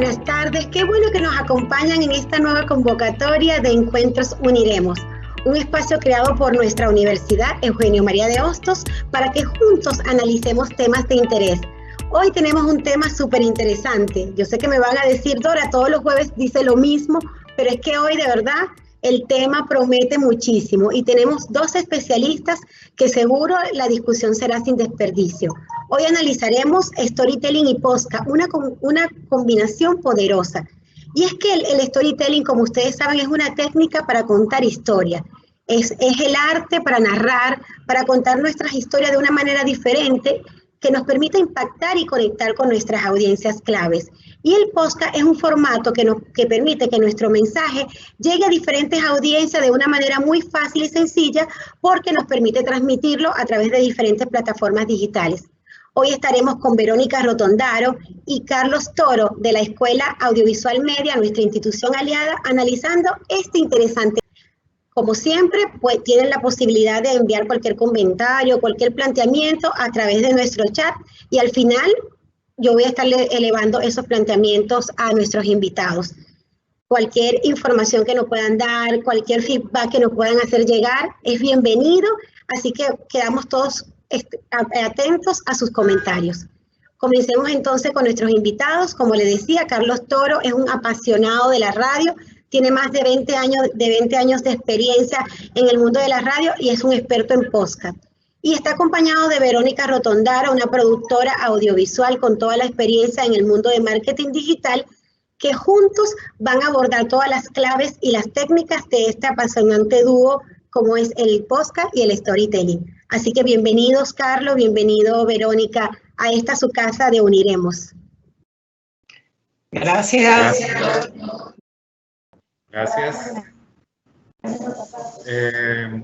buenas tardes. Qué bueno que nos acompañan en esta nueva convocatoria de Encuentros Uniremos, un espacio creado por nuestra Universidad Eugenio María de Hostos para que juntos analicemos temas de interés. Hoy tenemos un tema súper interesante. Yo sé que me van a decir, Dora, todos los jueves dice lo mismo, pero es que hoy de verdad el tema promete muchísimo y tenemos dos especialistas que seguro la discusión será sin desperdicio. Hoy analizaremos storytelling y podcast, una combinación poderosa. Y es que el storytelling, como ustedes saben, es una técnica para contar historias. Es el arte para narrar, para contar nuestras historias de una manera diferente que nos permite impactar y conectar con nuestras audiencias claves. Y el podcast es un formato que permite que nuestro mensaje llegue a diferentes audiencias de una manera muy fácil y sencilla porque nos permite transmitirlo a través de diferentes plataformas digitales. Hoy estaremos con Verónica Rotondaro y Carlos Toro de la Escuela Audiovisual Media, nuestra institución aliada, analizando este interesante. Como siempre, pues tienen la posibilidad de enviar cualquier comentario, cualquier planteamiento a través de nuestro chat y al final yo voy a estar elevando esos planteamientos a nuestros invitados. Cualquier información que nos puedan dar, cualquier feedback que nos puedan hacer llegar es bienvenido, así que quedamos todos atentos a sus comentarios. Comencemos entonces con nuestros invitados. Como les decía, Carlos Toro es un apasionado de la radio, tiene más de 20 años de experiencia en el mundo de la radio y es un experto en podcast. Y está acompañado de Verónica Rotondaro, una productora audiovisual con toda la experiencia en el mundo de marketing digital, que juntos van a abordar todas las claves y las técnicas de este apasionante dúo como es el podcast y el storytelling. Así que bienvenidos, Carlos, bienvenido, Verónica, a esta su casa de Uniremos. Gracias.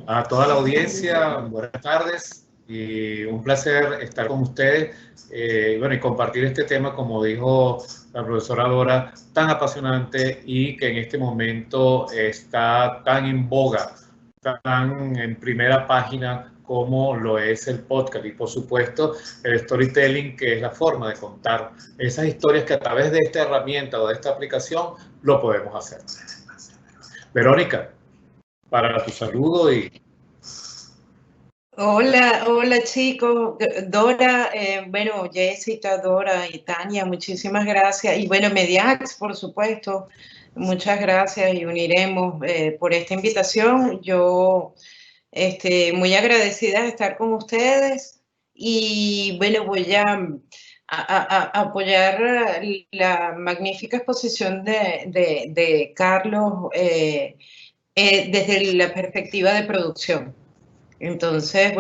A toda la audiencia, buenas tardes y un placer estar con ustedes y compartir este tema, como dijo la profesora Dora, tan apasionante y que en este momento está tan en boga, tan en primera página como lo es el podcast y por supuesto el storytelling, que es la forma de contar esas historias que a través de esta herramienta o de esta aplicación lo podemos hacer. Verónica, para tu saludo y... Hola chicos, Dora, Jessica, Dora y Tania, muchísimas gracias. Y Mediax, por supuesto, muchas gracias y Uniremos por esta invitación. Yo muy agradecida de estar con ustedes y voy a apoyar la magnífica exposición de Carlos desde la perspectiva de producción. Entonces,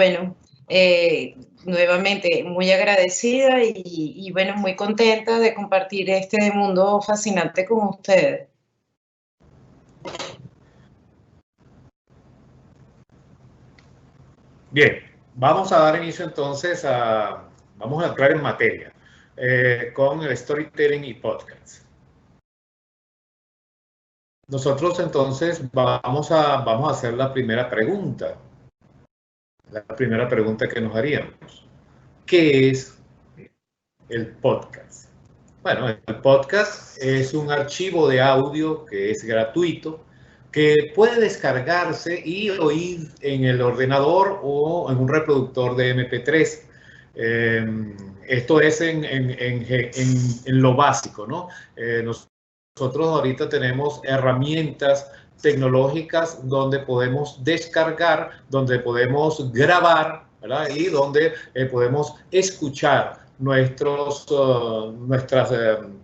nuevamente muy agradecida y muy contenta de compartir este mundo fascinante con ustedes. Bien, vamos a dar inicio entonces vamos a entrar en materia con el storytelling y podcast. Nosotros entonces vamos a hacer la primera pregunta. La primera pregunta que nos haríamos. ¿Qué es el podcast? Bueno, el podcast es un archivo de audio que es gratuito, que puede descargarse y oír en el ordenador o en un reproductor de MP3. Esto es en lo básico, ¿no? Nosotros ahorita tenemos herramientas tecnológicas donde podemos descargar, donde podemos grabar, ¿verdad? Y donde podemos escuchar nuestros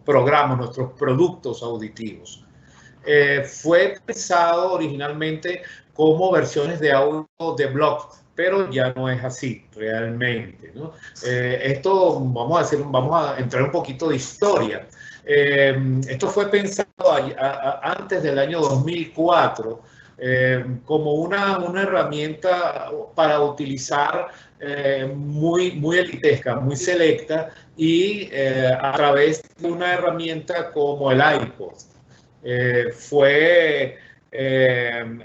programas, nuestros productos auditivos. Fue pensado originalmente como versiones de audio de blog, pero ya no es así realmente, ¿no? Esto, vamos a entrar un poquito de historia. Esto fue pensado antes del año 2004 como una herramienta para utilizar muy elitesca, muy selecta y a través de una herramienta como el iPod. Fue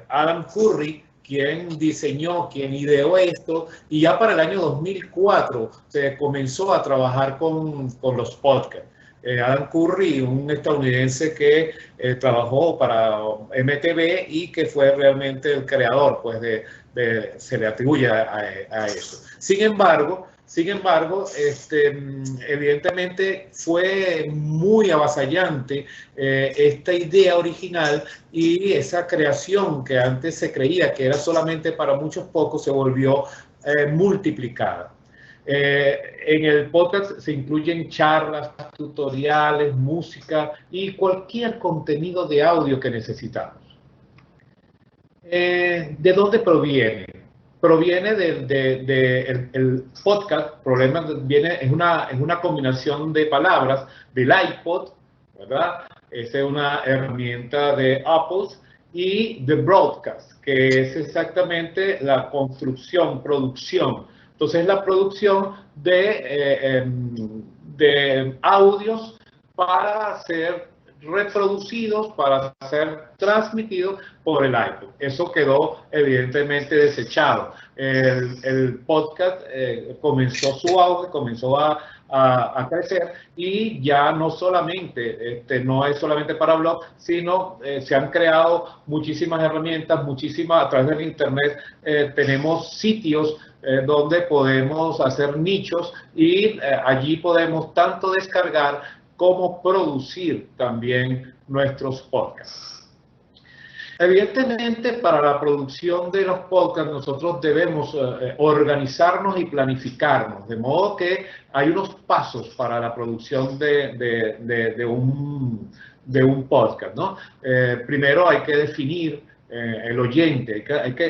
Adam Curry quien diseñó, quien ideó esto, y ya para el año 2004 se comenzó a trabajar con los podcasts. Adam Curry, un estadounidense que trabajó para MTV y que fue realmente el creador, pues se le atribuye a eso. Sin embargo, evidentemente fue muy avasallante esta idea original, y esa creación que antes se creía que era solamente para muchos pocos se volvió multiplicada. En el podcast se incluyen charlas, tutoriales, música y cualquier contenido de audio que necesitamos. ¿De dónde proviene? Proviene el podcast. Es una combinación de palabras del iPod, ¿verdad? Esa es una herramienta de Apple, y de broadcast, que es exactamente la construcción, producción. Entonces, la producción de audios para ser reproducidos, para ser transmitidos por el iPod. Eso quedó evidentemente desechado. El podcast comenzó su auge, comenzó a crecer, y ya no solamente, no es solamente para blog, sino se han creado muchísimas herramientas, a través del internet tenemos sitios donde podemos hacer nichos, y allí podemos tanto descargar como producir también nuestros podcasts. Evidentemente, para la producción de los podcasts nosotros debemos organizarnos y planificarnos, de modo que hay unos pasos para la producción de un podcast, ¿no? Primero hay que definir el oyente,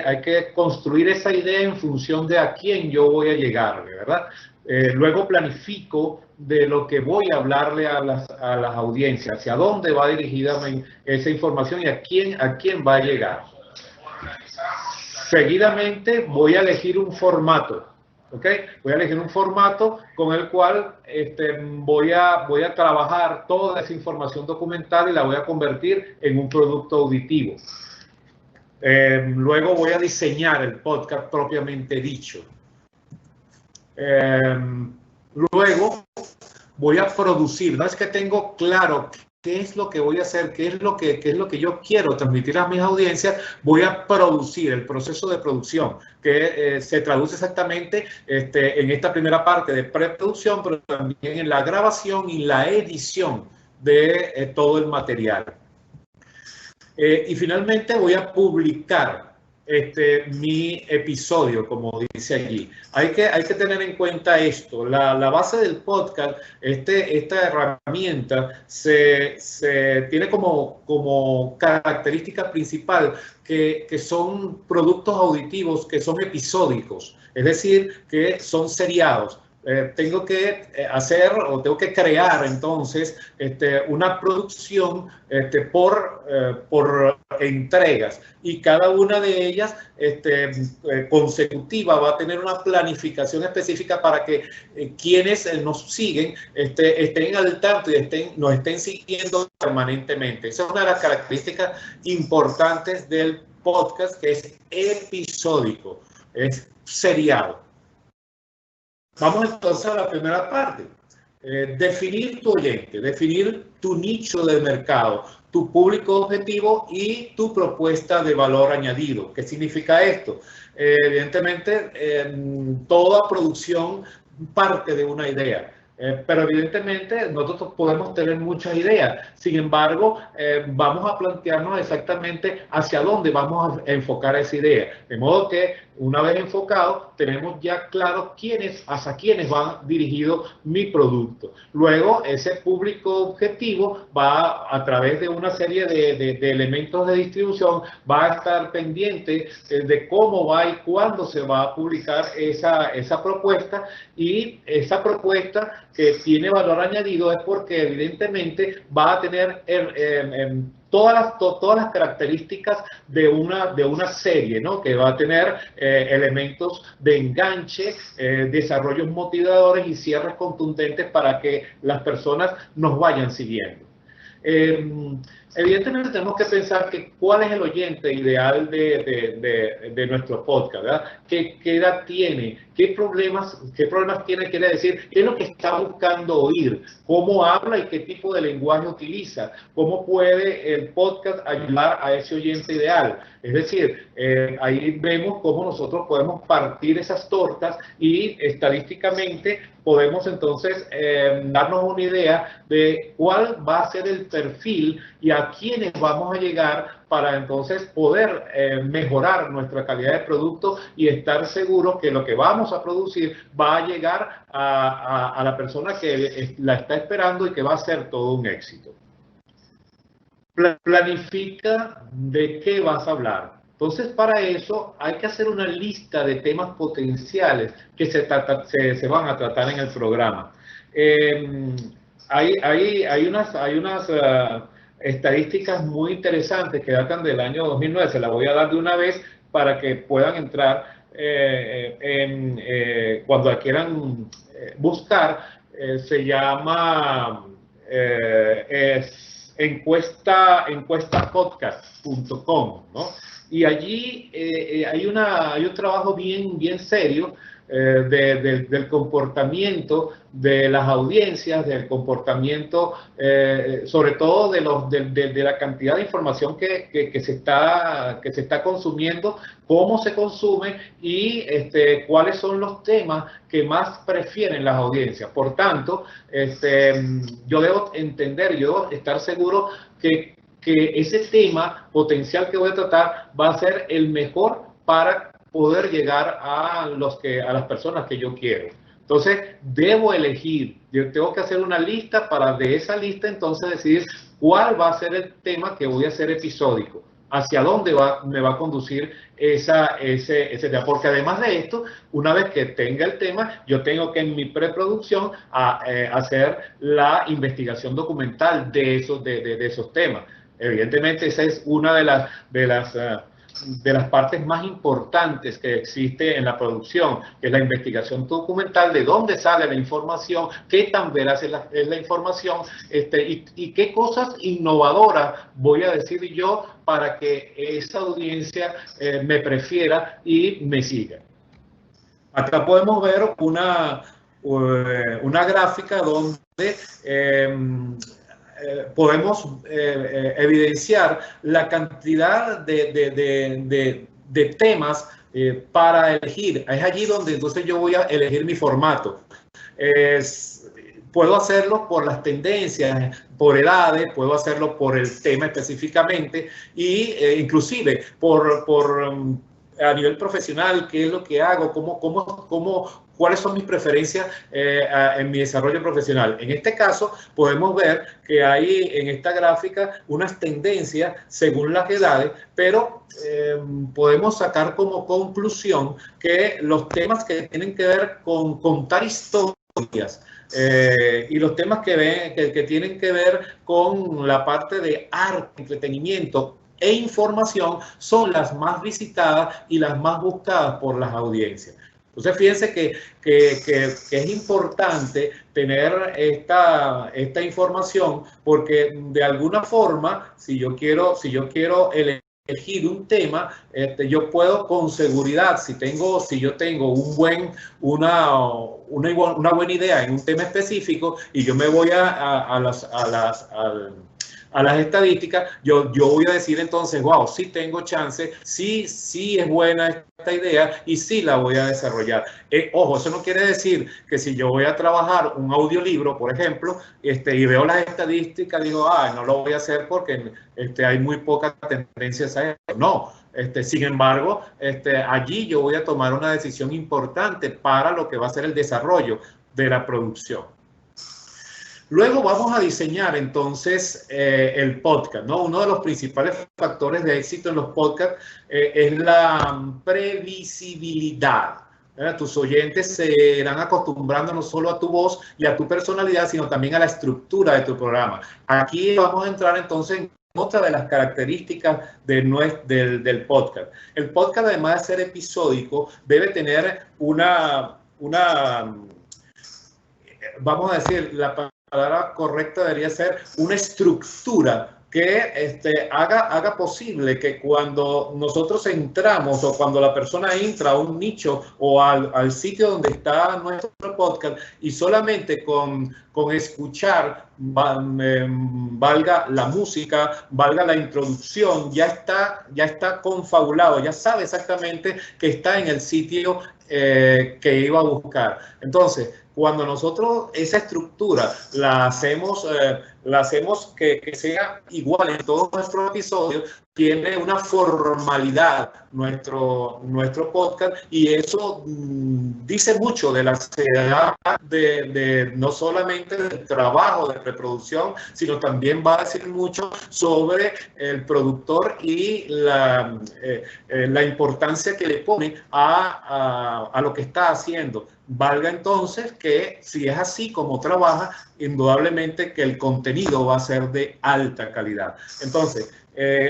hay que construir esa idea en función de a quién yo voy a llegarle, ¿verdad? Luego planifico de lo que voy a hablarle a las audiencias, hacia dónde va dirigida esa información y a quién va a llegar. Seguidamente voy a elegir un formato, ¿ok? Voy a elegir un formato con el cual voy a trabajar toda esa información documental y la voy a convertir en un producto auditivo. Luego voy a diseñar el podcast propiamente dicho. Luego voy a producir. Una vez que tengo claro qué es lo que voy a hacer, qué es lo que yo quiero transmitir a mis audiencias, voy a producir, el proceso de producción, que se traduce exactamente en esta primera parte de preproducción, pero también en la grabación y la edición de todo el material. Y finalmente voy a publicar mi episodio, como dice allí. Hay que tener en cuenta esto. La base del podcast, esta herramienta tiene como característica principal que son productos auditivos que son episódicos, es decir, que son seriados. Tengo que hacer o tengo que crear entonces una producción por entregas, y cada una de ellas consecutiva va a tener una planificación específica para que quienes nos siguen estén al tanto y nos estén siguiendo permanentemente. Esa es una de las características importantes del podcast, que es episódico, es seriado. Vamos entonces a la primera parte. Definir tu oyente, definir tu nicho de mercado, tu público objetivo y tu propuesta de valor añadido. ¿Qué significa esto? Evidentemente, toda producción parte de una idea. Pero evidentemente nosotros podemos tener muchas ideas. Sin embargo, vamos a plantearnos exactamente hacia dónde vamos a enfocar esa idea. De modo que una vez enfocado, tenemos ya claro hacia quiénes va dirigido mi producto. Luego, ese público objetivo va a través de una serie de elementos de distribución, va a estar pendiente de cómo va y cuándo se va a publicar esa propuesta, y esa propuesta que tiene valor añadido es porque evidentemente va a tener todas las características de una serie, ¿no? Que va a tener elementos de enganche, desarrollos motivadores y cierres contundentes para que las personas nos vayan siguiendo. evidentemente tenemos que pensar que cuál es el oyente ideal de nuestro podcast, ¿verdad? ¿Qué edad tiene? ¿Qué problemas tiene? Quiere decir, ¿qué es lo que está buscando oír? ¿Cómo habla y qué tipo de lenguaje utiliza? ¿Cómo puede el podcast ayudar a ese oyente ideal? Es decir, ahí vemos cómo nosotros podemos partir esas tortas y estadísticamente podemos entonces darnos una idea de cuál va a ser el perfil y a quiénes vamos a llegar para entonces poder mejorar nuestra calidad de producto y estar seguros que lo que vamos a producir va a llegar a la persona que la está esperando y que va a ser todo un éxito. Planifica de qué vas a hablar. Entonces, para eso hay que hacer una lista de temas potenciales que se van a tratar en el programa. Hay unas estadísticas muy interesantes que datan del año 2009. Se las voy a dar de una vez para que puedan entrar cuando la quieran buscar. Se llama encuestapodcast.com, ¿no? Y allí hay un trabajo bien serio del comportamiento de las audiencias, del comportamiento, sobre todo de la cantidad de información que se está consumiendo, cómo se consume y cuáles son los temas que más prefieren las audiencias. Por tanto, yo debo estar seguro que ese tema potencial que voy a tratar va a ser el mejor para poder llegar a las personas que yo quiero. Entonces, debo elegir, yo tengo que hacer una lista para de esa lista entonces decidir cuál va a ser el tema que voy a hacer episódico, hacia dónde me va a conducir ese tema. Porque además de esto, una vez que tenga el tema, yo tengo que en mi preproducción hacer la investigación documental de esos temas. Evidentemente, esa es una de las partes más importantes que existe en la producción, que es la investigación documental, de dónde sale la información, qué tan veraz es la información, y qué cosas innovadoras voy a decir yo para que esa audiencia me prefiera y me siga. Acá podemos ver una gráfica donde podemos evidenciar la cantidad de temas para elegir. Es allí donde entonces yo voy a elegir mi formato. Puedo hacerlo por las tendencias, por edades, puedo hacerlo por el tema específicamente y inclusive a nivel profesional, qué es lo que hago, cuáles son mis preferencias en mi desarrollo profesional. En este caso, podemos ver que hay en esta gráfica unas tendencias según las edades, pero podemos sacar como conclusión que los temas que tienen que ver con contar historias y los temas que tienen que ver con la parte de arte, entretenimiento e información son las más visitadas y las más buscadas por las audiencias. Entonces, fíjense que es importante tener esta información porque de alguna forma, si yo quiero elegir un tema, yo puedo con seguridad, si yo tengo una buena idea en un tema específico y yo me voy a las estadísticas, yo voy a decir entonces, wow, sí tengo chance, sí es buena esta idea y sí la voy a desarrollar. Ojo, eso no quiere decir que si yo voy a trabajar un audiolibro, por ejemplo, y veo las estadísticas, digo, no lo voy a hacer porque hay muy pocas tendencias a eso. No. Sin embargo, allí yo voy a tomar una decisión importante para lo que va a ser el desarrollo de la producción. Luego vamos a diseñar entonces el podcast, ¿no? Uno de los principales factores de éxito en los podcasts es la previsibilidad. Tus oyentes se irán acostumbrando no solo a tu voz y a tu personalidad, sino también a la estructura de tu programa. Aquí vamos a entrar entonces en otra de las características del podcast. El podcast, además de ser episódico, debe tener vamos a decir, la palabra correcta debería ser una estructura que haga posible que cuando nosotros entramos o cuando la persona entra a un nicho o al sitio donde está nuestro podcast y solamente con escuchar, valga la música, valga la introducción, ya está confabulado, ya sabe exactamente que está en el sitio que iba a buscar. Entonces, cuando nosotros esa estructura la hacemos que sea igual en todos nuestros episodios, tiene una formalidad nuestro podcast, y eso dice mucho de la seriedad de no solamente del trabajo de preproducción, sino también va a decir mucho sobre el productor y la importancia que le pone a lo que está haciendo. Valga entonces que si es así como trabaja, indudablemente que el contenido va a ser de alta calidad. Entonces,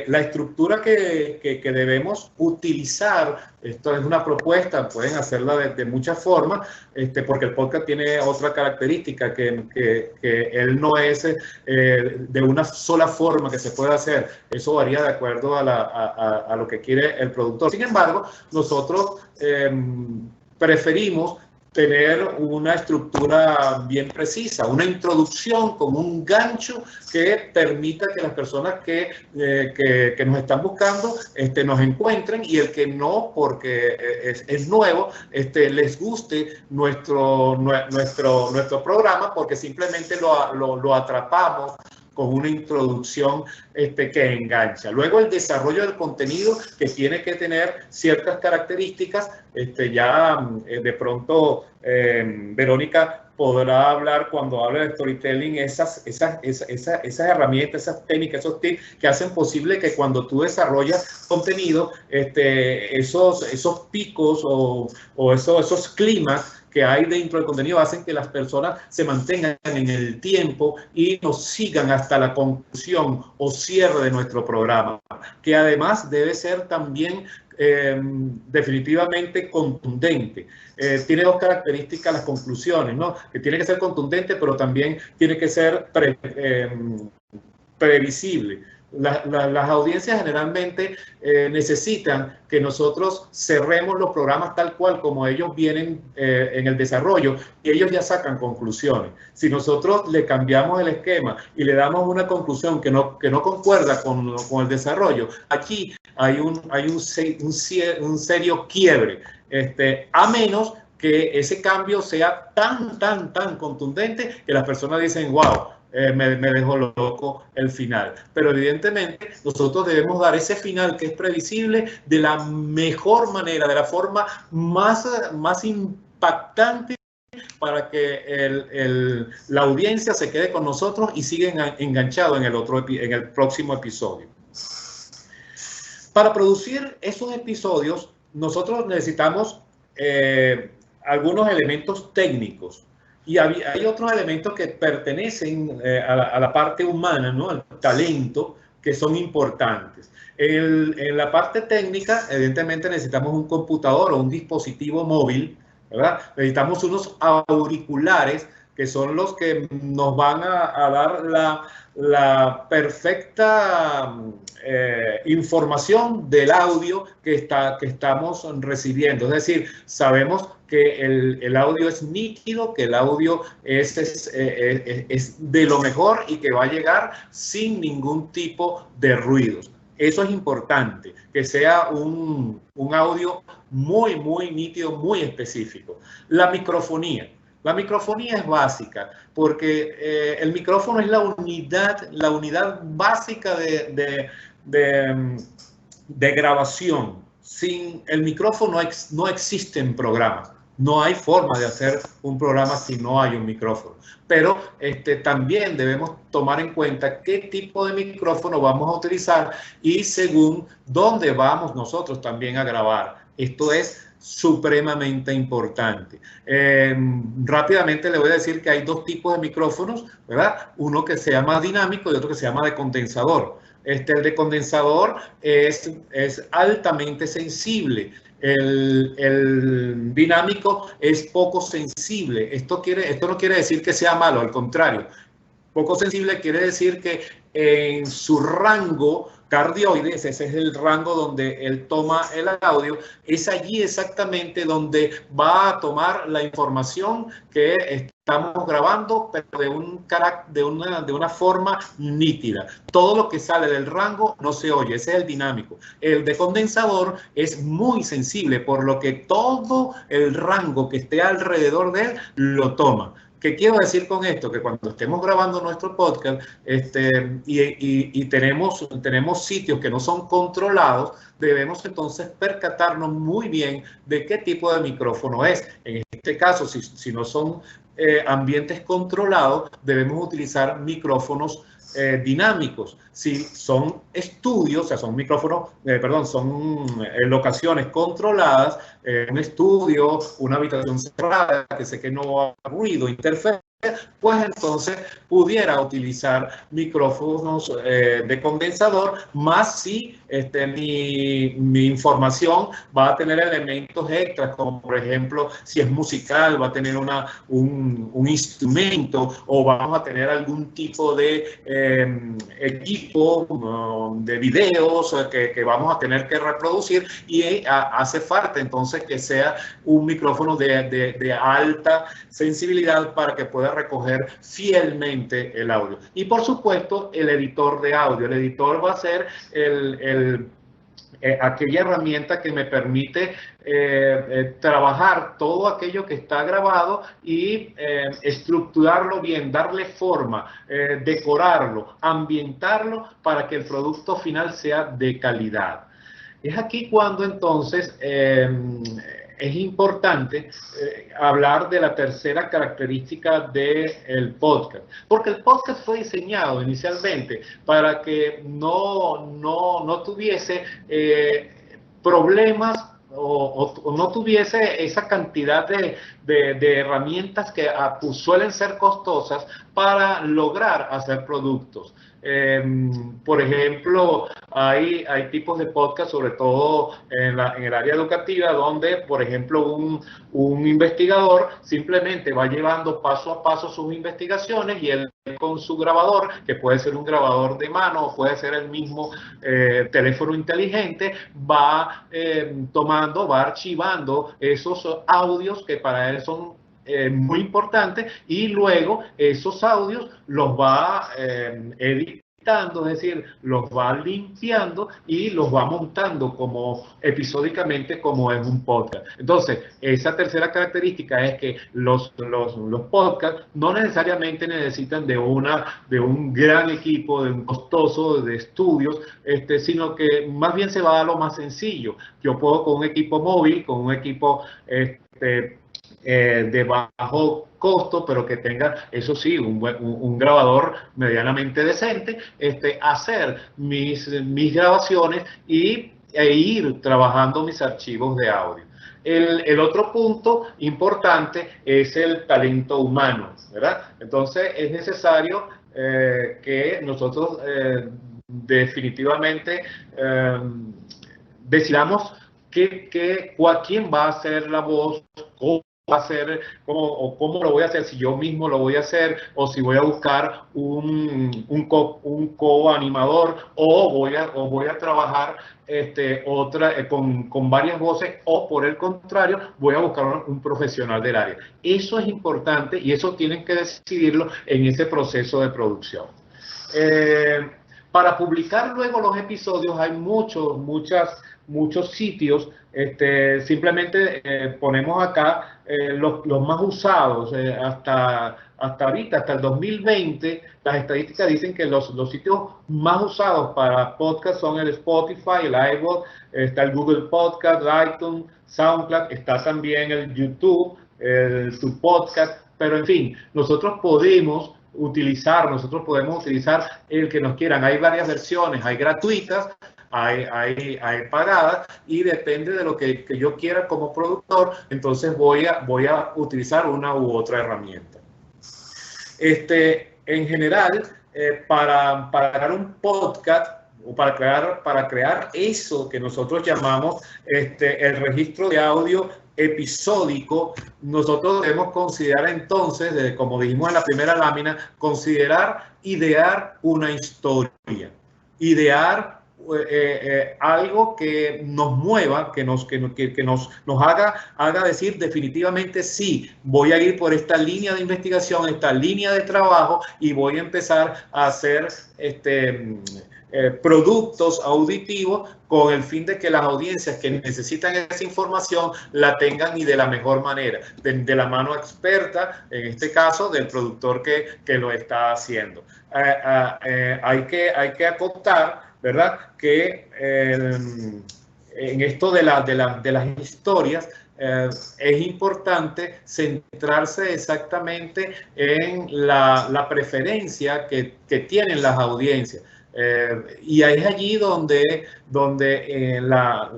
la estructura que debemos utilizar, esto es una propuesta, pueden hacerla de muchas formas, porque el podcast tiene otra característica, que él no es de una sola forma que se puede hacer. Eso varía de acuerdo a lo que quiere el productor. Sin embargo, nosotros preferimos tener una estructura bien precisa, una introducción como un gancho que permita que las personas que nos están buscando nos encuentren, y el que no, porque es nuevo, les guste nuestro programa, porque simplemente lo atrapamos con una introducción que engancha. Luego el desarrollo del contenido, que tiene que tener ciertas características. De pronto Verónica podrá hablar, cuando hable de storytelling, esas herramientas, esas técnicas, esos tips que hacen posible que cuando tú desarrollas contenido, esos picos o esos climas que hay dentro del contenido hacen que las personas se mantengan en el tiempo y nos sigan hasta la conclusión o cierre de nuestro programa, que además debe ser también definitivamente contundente. Tiene dos características las conclusiones, ¿no? Que tiene que ser contundente, pero también tiene que ser previsible. Las audiencias generalmente necesitan que nosotros cerremos los programas tal cual como ellos vienen en el desarrollo, y ellos ya sacan conclusiones. Si nosotros le cambiamos el esquema y le damos una conclusión que no concuerda con el desarrollo, aquí hay un serio quiebre, a menos que ese cambio sea tan contundente que las personas dicen, wow, me dejó loco el final. Pero evidentemente nosotros debemos dar ese final que es previsible de la mejor manera, de la forma más impactante, para que la audiencia se quede con nosotros y siga enganchado en el próximo episodio. Para producir esos episodios, nosotros necesitamos algunos elementos técnicos. Y hay otros elementos que pertenecen a la parte humana, ¿no? Al talento, que son importantes. En la parte técnica, evidentemente necesitamos un computador o un dispositivo móvil, ¿verdad? Necesitamos unos auriculares, que son los que nos van a dar la perfecta información del audio que estamos recibiendo. Es decir, sabemos que el audio es nítido, que el audio es de lo mejor y que va a llegar sin ningún tipo de ruidos. Eso es importante, que sea un audio muy nítido, muy específico. La microfonía. La microfonía es básica, porque el micrófono es la unidad básica de grabación. Sin el micrófono no existen programas. No hay forma de hacer un programa si no hay un micrófono. Pero también debemos tomar en cuenta qué tipo de micrófono vamos a utilizar y según dónde vamos nosotros también a grabar. Esto es supremamente importante. Rápidamente le voy a decir que hay dos tipos de micrófonos, ¿verdad? Uno que se llama dinámico y otro que se llama de condensador. El de condensador es altamente sensible. El dinámico es poco sensible. Esto no quiere decir que sea malo, al contrario. Poco sensible quiere decir que en su rango cardioides, ese es el rango donde él toma el audio, es allí exactamente donde va a tomar la información que estamos grabando, pero de una forma nítida. Todo lo que sale del rango no se oye, ese es el dinámico. El de condensador es muy sensible, por lo que todo el rango que esté alrededor de él lo toma. ¿Qué quiero decir con esto? Que cuando estemos grabando nuestro podcast y tenemos sitios que no son controlados, debemos entonces percatarnos muy bien de qué tipo de micrófono es. En este caso, si no son ambientes controlados, debemos utilizar micrófonos dinámicos. Si son estudios, o sea, son micrófonos, son locaciones controladas, un estudio, una habitación cerrada, que sé que no va a haber ruido, interferencia, pues entonces pudiera utilizar micrófonos de condensador, más si mi información va a tener elementos extras, como por ejemplo, si es musical, va a tener un instrumento, o vamos a tener algún tipo de equipo de videos que vamos a tener que reproducir, y hace falta entonces que sea un micrófono de alta sensibilidad para que pueda recoger fielmente el audio. Y por supuesto, el editor de audio. El editor va a ser aquella herramienta que me permite trabajar todo aquello que está grabado y estructurarlo bien, darle forma, decorarlo, ambientarlo para que el producto final sea de calidad. Es aquí cuando entonces es importante hablar de la tercera característica del podcast, porque el podcast fue diseñado inicialmente para que no tuviese problemas o no tuviese esa cantidad de herramientas que suelen ser costosas para lograr hacer productos. Por ejemplo, hay tipos de podcast, sobre todo en el área educativa, donde, por ejemplo, un investigador simplemente va llevando paso a paso sus investigaciones, y él con su grabador, que puede ser un grabador de mano o puede ser el mismo teléfono inteligente, va va archivando esos audios que para él son muy importantes, y luego esos audios los va editando, es decir, los va limpiando y los va montando episódicamente, como es un podcast. Entonces, esa tercera característica es que los podcasts no necesariamente necesitan de un gran equipo, de un costoso de estudios, sino que más bien se va a lo más sencillo. Yo puedo, con un equipo móvil, con un equipo de bajo costo, pero que tenga, eso sí, un grabador medianamente decente, hacer mis grabaciones e ir trabajando mis archivos de audio. El otro punto importante es el talento humano, ¿verdad? Entonces es necesario que nosotros definitivamente decidamos quién va a hacer la voz, cómo va a ser, cómo lo voy a hacer, si yo mismo lo voy a hacer, o si voy a buscar un co-animador, o voy a trabajar con varias voces, o por el contrario, voy a buscar un profesional del área. Eso es importante, y eso tienen que decidirlo en ese proceso de producción. Para publicar luego los episodios hay muchos sitios. Simplemente ponemos acá los más usados hasta ahorita, hasta el 2020. Las estadísticas dicen que los sitios más usados para podcast son el Spotify, el iVoox, está el Google Podcast, iTunes, SoundCloud, está también el YouTube, su podcast, pero en fin, nosotros podemos utilizar el que nos quieran. Hay varias versiones, hay gratuitas, hay pagadas, y depende de lo que yo quiera como productor, entonces voy a utilizar una u otra herramienta. En general, para crear un podcast, o para crear eso que nosotros llamamos el registro de audio episódico, nosotros debemos considerar entonces, como dijimos en la primera lámina, considerar idear una historia, idear algo que nos mueva, que nos haga decir definitivamente sí, voy a ir por esta línea de investigación, esta línea de trabajo y voy a empezar a hacer productos auditivos con el fin de que las audiencias que necesitan esa información la tengan y de la mejor manera, de la mano experta, en este caso del productor que lo está haciendo. Hay que acotar, ¿verdad?, que en esto de las historias es importante centrarse exactamente en la preferencia que tienen las audiencias. Y es allí donde vamos a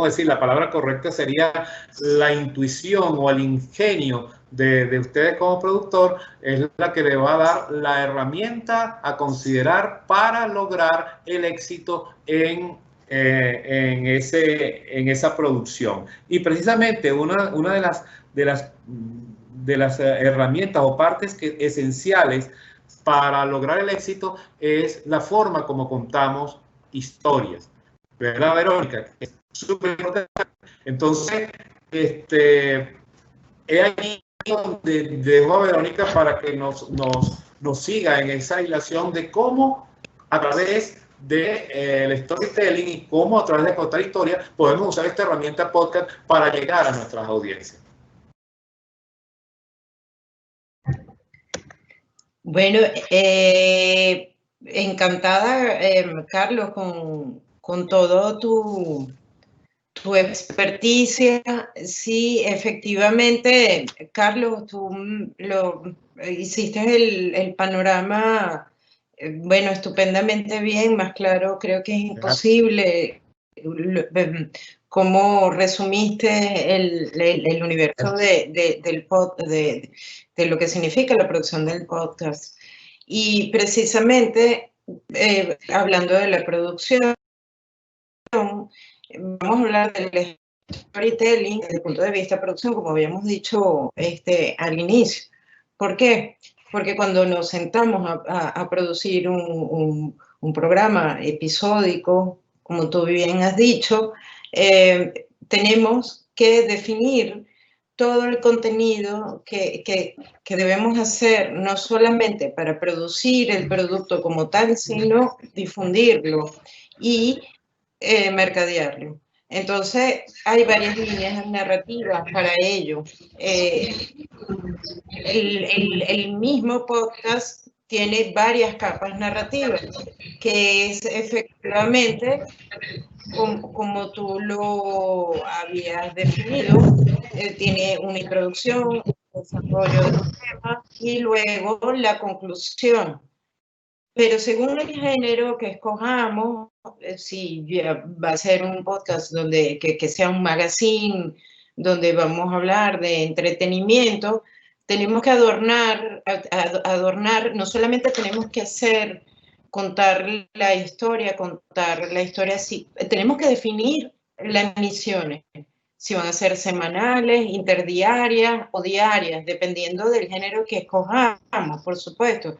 decir, la palabra correcta sería la intuición o el ingenio de ustedes como productor, es la que le va a dar la herramienta a considerar para lograr el éxito en esa producción. Y precisamente una de las herramientas o partes esenciales para lograr el éxito es la forma como contamos historias, ¿verdad, Verónica? Es súper importante. Entonces, es ahí donde dejo a Verónica para que nos siga en esa hilación de cómo a través del storytelling y cómo a través de contar historias podemos usar esta herramienta podcast para llegar a nuestras audiencias. Bueno, encantada, Carlos, con todo tu experticia. Sí, efectivamente, Carlos, tú hiciste el panorama, bueno, estupendamente bien, más claro, creo que es imposible. Cómo resumiste el universo de lo que significa la producción del podcast. Y precisamente, hablando de la producción, vamos a hablar del storytelling desde el punto de vista de producción, como habíamos dicho al inicio. ¿Por qué? Porque cuando nos sentamos a producir un programa episódico, como tú bien has dicho, tenemos que definir todo el contenido que debemos hacer, no solamente para producir el producto como tal, sino difundirlo y mercadearlo. Entonces, hay varias líneas narrativas para ello. El mismo podcast tiene varias capas narrativas, que es efectivamente, como tú lo habías definido, tiene una introducción, un desarrollo del tema y luego la conclusión. Pero según el género que escojamos, si va a ser un podcast que sea un magazine, donde vamos a hablar de entretenimiento, tenemos que adornar, no solamente tenemos que contar la historia, sí, tenemos que definir las emisiones, si van a ser semanales, interdiarias o diarias, dependiendo del género que escojamos, por supuesto.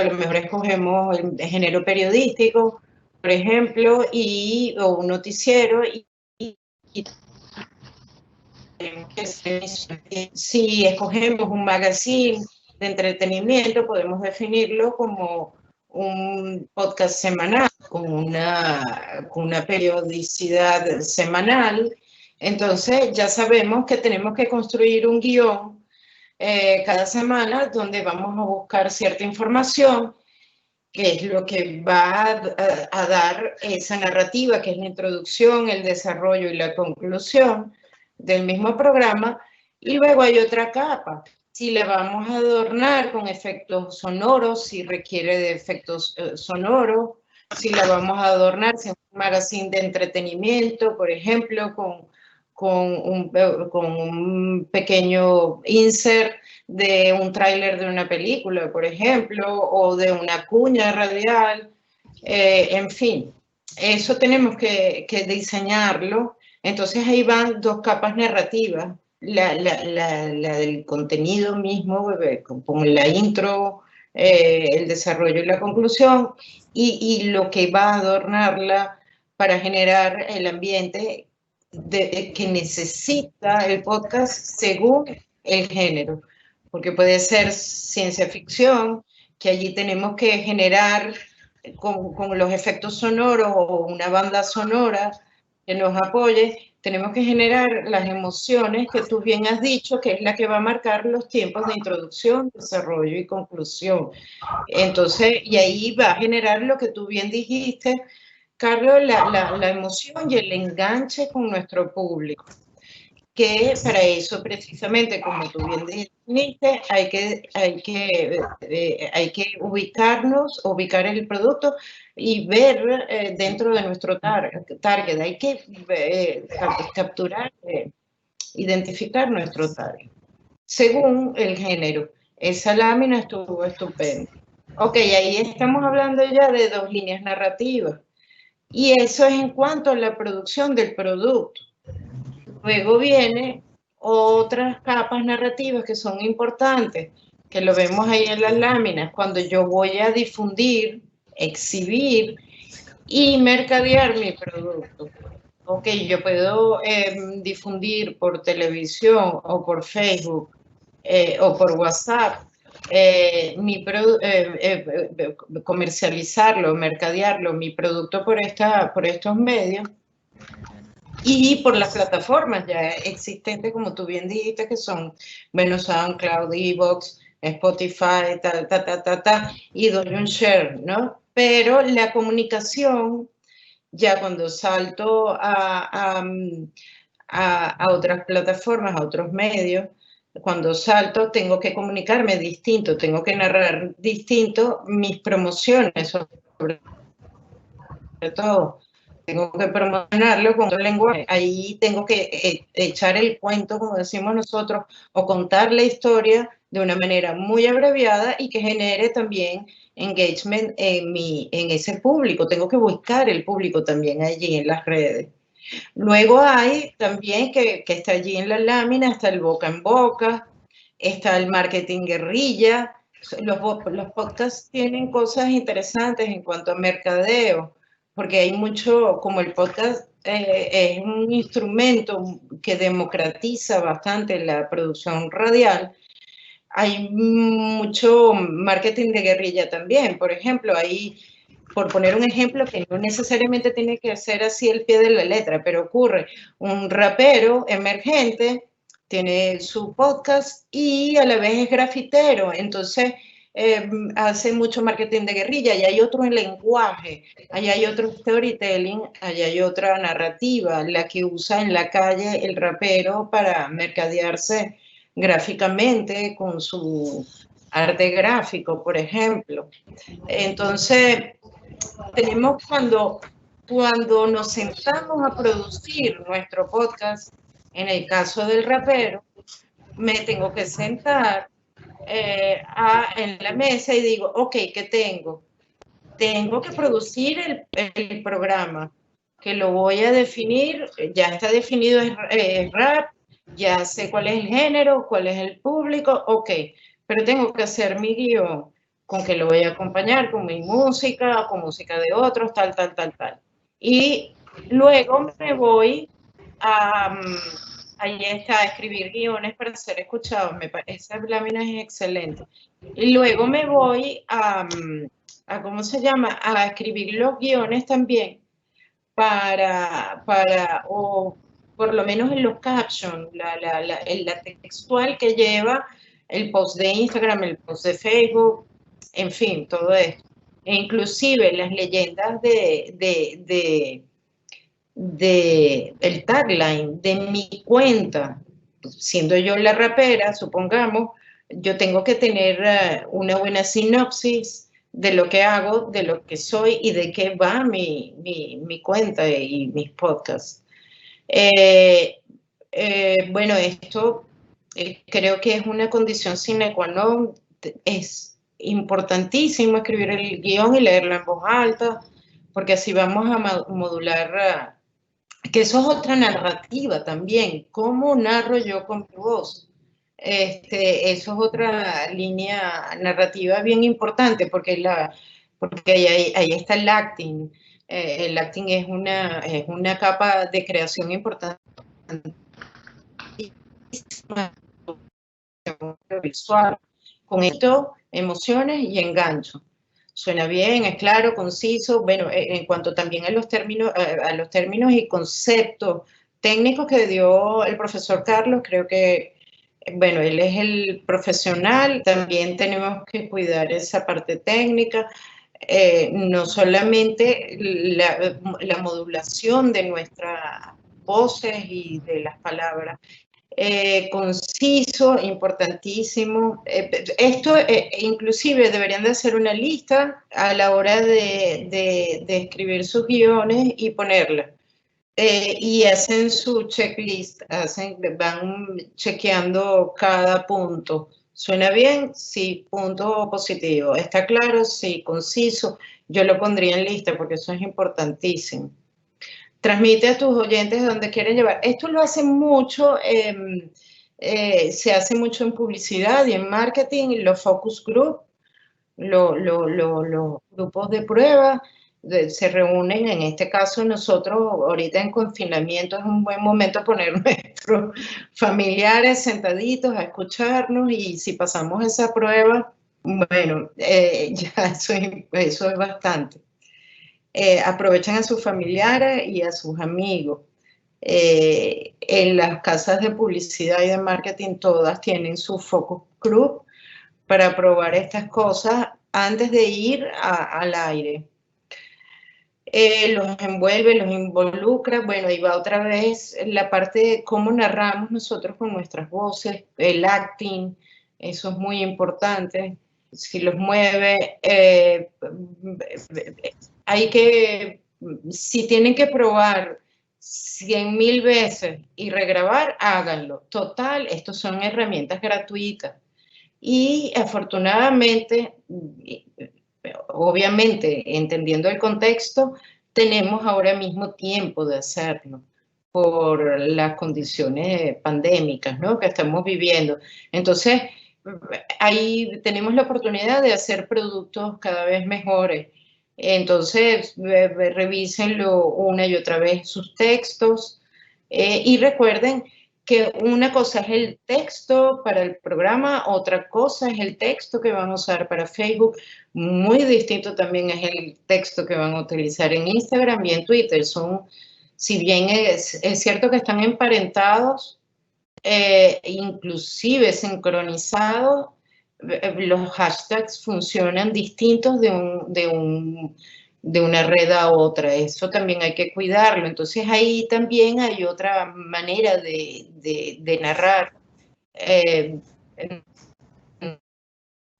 A lo mejor escogemos el género periodístico, por ejemplo, o un noticiero, si escogemos un magazine de entretenimiento, podemos definirlo como un podcast semanal, con una periodicidad semanal. Entonces ya sabemos que tenemos que construir un guión cada semana donde vamos a buscar cierta información, que es lo que va a dar esa narrativa, que es la introducción, el desarrollo y la conclusión del mismo programa. Y luego hay otra capa. Si la vamos a adornar con efectos sonoros, si requiere de efectos sonoros, si la vamos a adornar, si es un magazine de entretenimiento, por ejemplo, con un pequeño insert de un tráiler de una película, por ejemplo, o de una cuña radial, en fin, eso tenemos que diseñarlo Entonces ahí van dos capas narrativas, la del contenido mismo, como la intro, el desarrollo y la conclusión, y lo que va a adornarla para generar el ambiente que necesita el podcast según el género, porque puede ser ciencia ficción, que allí tenemos que generar con los efectos sonoros o una banda sonora que nos apoye, tenemos que generar las emociones que tú bien has dicho, que es la que va a marcar los tiempos de introducción, desarrollo y conclusión. Entonces, y ahí va a generar lo que tú bien dijiste, Carlos, la emoción y el enganche con nuestro público. Que para eso precisamente, como tú bien dijiste, hay que ubicar el producto y ver dentro de nuestro target. Hay que capturar, identificar nuestro target según el género. Esa lámina estuvo estupenda. Ok, ahí estamos hablando ya de dos líneas narrativas. Y eso es en cuanto a la producción del producto. Luego viene otras capas narrativas que son importantes, que lo vemos ahí en las láminas, cuando yo voy a difundir, exhibir y mercadear mi producto. Ok, yo puedo difundir por televisión o por Facebook o por WhatsApp, comercializarlo, mercadearlo, mi producto por estos medios. Y por las plataformas ya existentes, como tú bien dijiste, que son, bueno, SoundCloud, Evox, Spotify, y doy un share, ¿no? Pero la comunicación, ya cuando salto a otras plataformas, a otros medios, cuando salto tengo que comunicarme distinto, tengo que narrar distinto mis promociones, sobre todo. Tengo que promocionarlo con otro lenguaje. Ahí tengo que echar el cuento, como decimos nosotros, o contar la historia de una manera muy abreviada y que genere también engagement en ese público. Tengo que buscar el público también allí en las redes. Luego hay también que está allí en la lámina, está el boca en boca, está el marketing guerrilla. Los podcasts tienen cosas interesantes en cuanto a mercadeo, porque hay mucho, como el podcast es un instrumento que democratiza bastante la producción radial, hay mucho marketing de guerrilla también. Por ejemplo, por poner un ejemplo que no necesariamente tiene que ser así el pie de la letra, pero ocurre, un rapero emergente tiene su podcast y a la vez es grafitero, entonces hace mucho marketing de guerrilla, y hay otro lenguaje, ahí hay otro storytelling, ahí hay otra narrativa, la que usa en la calle el rapero para mercadearse gráficamente con su arte gráfico, por ejemplo. Entonces, tenemos cuando nos sentamos a producir nuestro podcast, en el caso del rapero, me tengo que sentar en la mesa y digo, ok, ¿qué tengo? Tengo que producir el programa, que lo voy a definir, ya está definido el rap, ya sé cuál es el género, cuál es el público, ok, pero tengo que hacer mi guión, con que lo voy a acompañar con mi música, con música de otros, tal. Y luego me voy ahí está, a escribir guiones para ser escuchados. Esa lámina es excelente. Y luego me voy ¿cómo se llama? A escribir los guiones también o por lo menos en los captions, la textual que lleva el post de Instagram, el post de Facebook, en fin, todo esto. E inclusive las leyendas el tagline de mi cuenta, siendo yo la rapera, supongamos, yo tengo que tener una buena sinopsis de lo que hago, de lo que soy y de qué va mi cuenta y mis podcasts. Bueno, esto creo que es una condición sine qua non. Es importantísimo escribir el guión y leerlo en voz alta, porque así vamos a modular que eso es otra narrativa también. ¿Cómo narro yo con mi voz? Eso es otra línea narrativa bien importante porque ahí está el acting. El acting es una capa de creación importante visual, con esto, emociones y engancho. Suena bien, es claro, conciso. Bueno, en cuanto también a los términos y conceptos técnicos que dio el profesor Carlos, creo que, bueno, él es el profesional, también tenemos que cuidar esa parte técnica. No solamente la modulación de nuestras voces y de las palabras, conciso, importantísimo. Esto inclusive deberían de hacer una lista a la hora de escribir sus guiones y ponerla. Y hacen su checklist, van chequeando cada punto. ¿Suena bien? Sí, punto positivo. ¿Está claro? Sí, conciso. Yo lo pondría en lista porque eso es importantísimo. Transmite a tus oyentes donde quieren llevar. Esto lo hacen mucho, se hace mucho en publicidad y en marketing, los focus group, los grupos de prueba se reúnen. En este caso nosotros ahorita en confinamiento es un buen momento poner nuestros familiares sentaditos a escucharnos, y si pasamos esa prueba, bueno, ya eso es bastante. Aprovechan a sus familiares y a sus amigos. En las casas de publicidad y de marketing todas tienen su focus group para probar estas cosas antes de ir al aire. Los envuelve, los involucra. Bueno, ahí va otra vez la parte de cómo narramos nosotros con nuestras voces, el acting, eso es muy importante. Si los mueve, si tienen que probar 100.000 veces y regrabar, háganlo. Total, estos son herramientas gratuitas. Y afortunadamente, obviamente, entendiendo el contexto, tenemos ahora mismo tiempo de hacerlo por las condiciones pandémicas, ¿no?, que estamos viviendo. Entonces, ahí tenemos la oportunidad de hacer productos cada vez mejores. Entonces, revísenlo una y otra vez sus textos, y recuerden que una cosa es el texto para el programa, otra cosa es el texto que van a usar para Facebook, muy distinto también es el texto que van a utilizar en Instagram y en Twitter. Si bien es cierto que están emparentados, inclusive sincronizados, los hashtags funcionan distintos de una red a otra. Eso también hay que cuidarlo. Entonces ahí también hay otra manera de narrar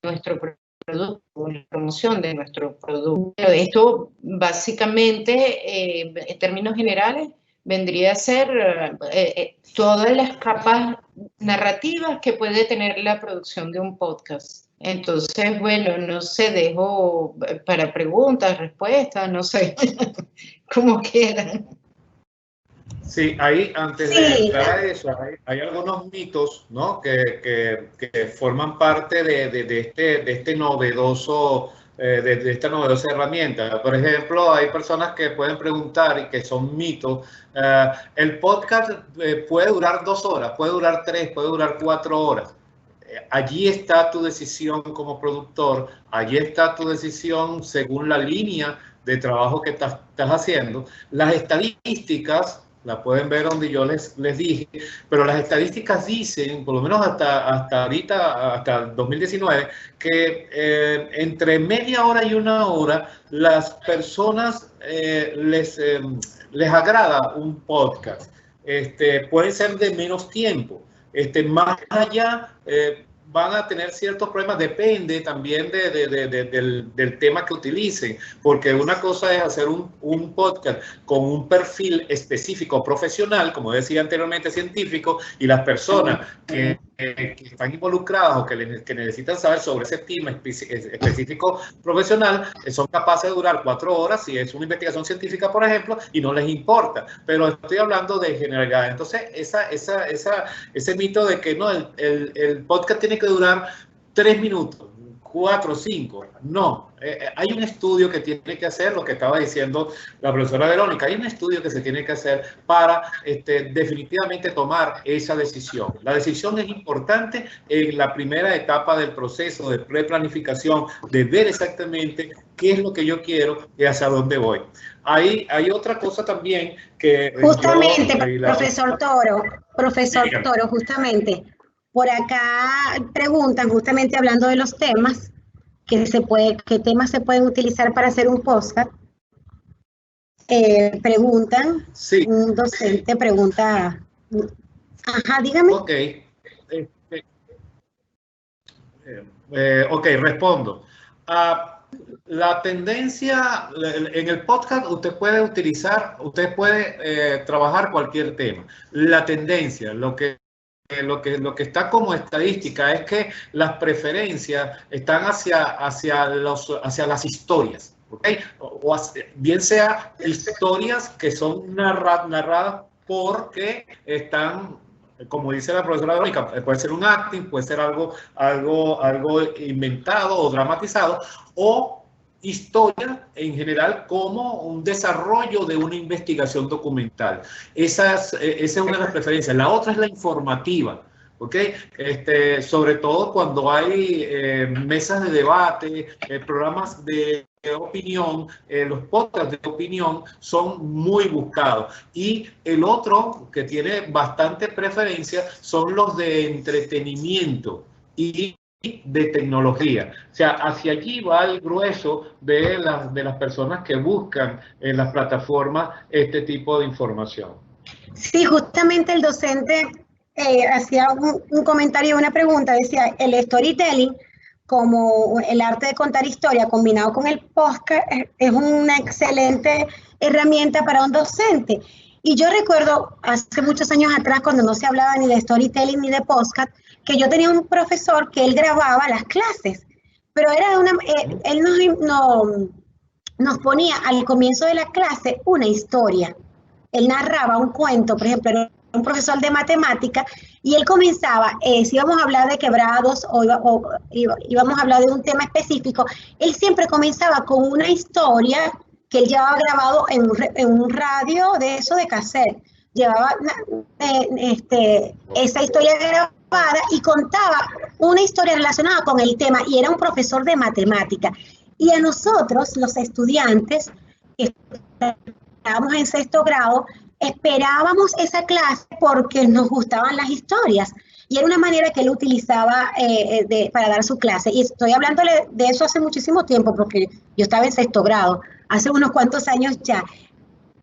nuestro producto, la promoción de nuestro producto. Esto básicamente, en términos generales, vendría a ser todas las capas narrativas que puede tener la producción de un podcast. Entonces, bueno, no sé, dejo para preguntas, respuestas, no sé, como quieran. Sí, ahí antes de entrar a eso, hay algunos mitos, ¿no?, que forman parte de esta novedosa herramienta. Por ejemplo, hay personas que pueden preguntar y que son mitos. El podcast puede durar 2 horas, puede durar 3, puede durar 4 horas. Allí está tu decisión como productor, allí está tu decisión según la línea de trabajo que estás haciendo. Las estadísticas la pueden ver donde yo les dije, pero las estadísticas dicen, por lo menos hasta ahorita, hasta 2019, que entre media hora y 1 hora las personas les agrada un podcast. Puede ser de menos tiempo. Más allá, van a tener ciertos problemas, depende también del tema que utilicen, porque una cosa es hacer un podcast con un perfil específico profesional, como decía anteriormente, científico, y las personas que que están involucrados o que necesitan saber sobre ese tema específico profesional, son capaces de durar 4 horas si es una investigación científica, por ejemplo, y no les importa. Pero estoy hablando de generalidad. Entonces, ese mito de que no, el podcast tiene que durar 3 minutos, 4, 5, no. Hay un estudio que tiene que hacer, lo que estaba diciendo la profesora Verónica, hay un estudio que se tiene que hacer para definitivamente tomar esa decisión. La decisión es importante en la primera etapa del proceso de preplanificación, de ver exactamente qué es lo que yo quiero y hacia dónde voy. Hay otra cosa también que... Justamente, profesor Toro, justamente, por acá preguntan, justamente hablando de los temas, qué temas se pueden utilizar para hacer un podcast. Preguntan, sí. Un docente pregunta, ajá, dígame. Ok, ok, respondo. La tendencia, en el podcast usted puede trabajar cualquier tema. La tendencia, lo que está como estadística es que las preferencias están hacia las historias, ¿okay? Bien sea historias que son narradas porque están, como dice la profesora Verónica, puede ser un acting, puede ser algo inventado o dramatizado, o historia en general como un desarrollo de una investigación documental. Esa es una de las preferencias. La otra es la informativa, ¿ok? Sobre todo cuando hay mesas de debate, programas de opinión, los podcasts de opinión son muy buscados. Y el otro que tiene bastante preferencia son los de entretenimiento y de tecnología. O sea, hacia allí va el grueso de las personas que buscan en las plataformas este tipo de información. Sí, justamente el docente hacía un comentario, una pregunta, decía, el storytelling como el arte de contar historia combinado con el podcast es una excelente herramienta para un docente. Y yo recuerdo hace muchos años atrás, cuando no se hablaba ni de storytelling ni de podcast, que yo tenía un profesor que él grababa las clases, pero era él nos ponía al comienzo de la clase una historia. Él narraba un cuento, por ejemplo, era un profesor de matemática, y él comenzaba, si íbamos a hablar de quebrados o íbamos a hablar de un tema específico, él siempre comenzaba con una historia que él llevaba grabado en un radio de eso de cassette. Llevaba esa historia grabada y contaba una historia relacionada con el tema, y era un profesor de matemática. Y a nosotros, los estudiantes, que estábamos en 6º grado, esperábamos esa clase porque nos gustaban las historias. Y era una manera que él utilizaba para dar su clase. Y estoy hablándole de eso hace muchísimo tiempo, porque yo estaba en 6º grado, hace unos cuantos años ya.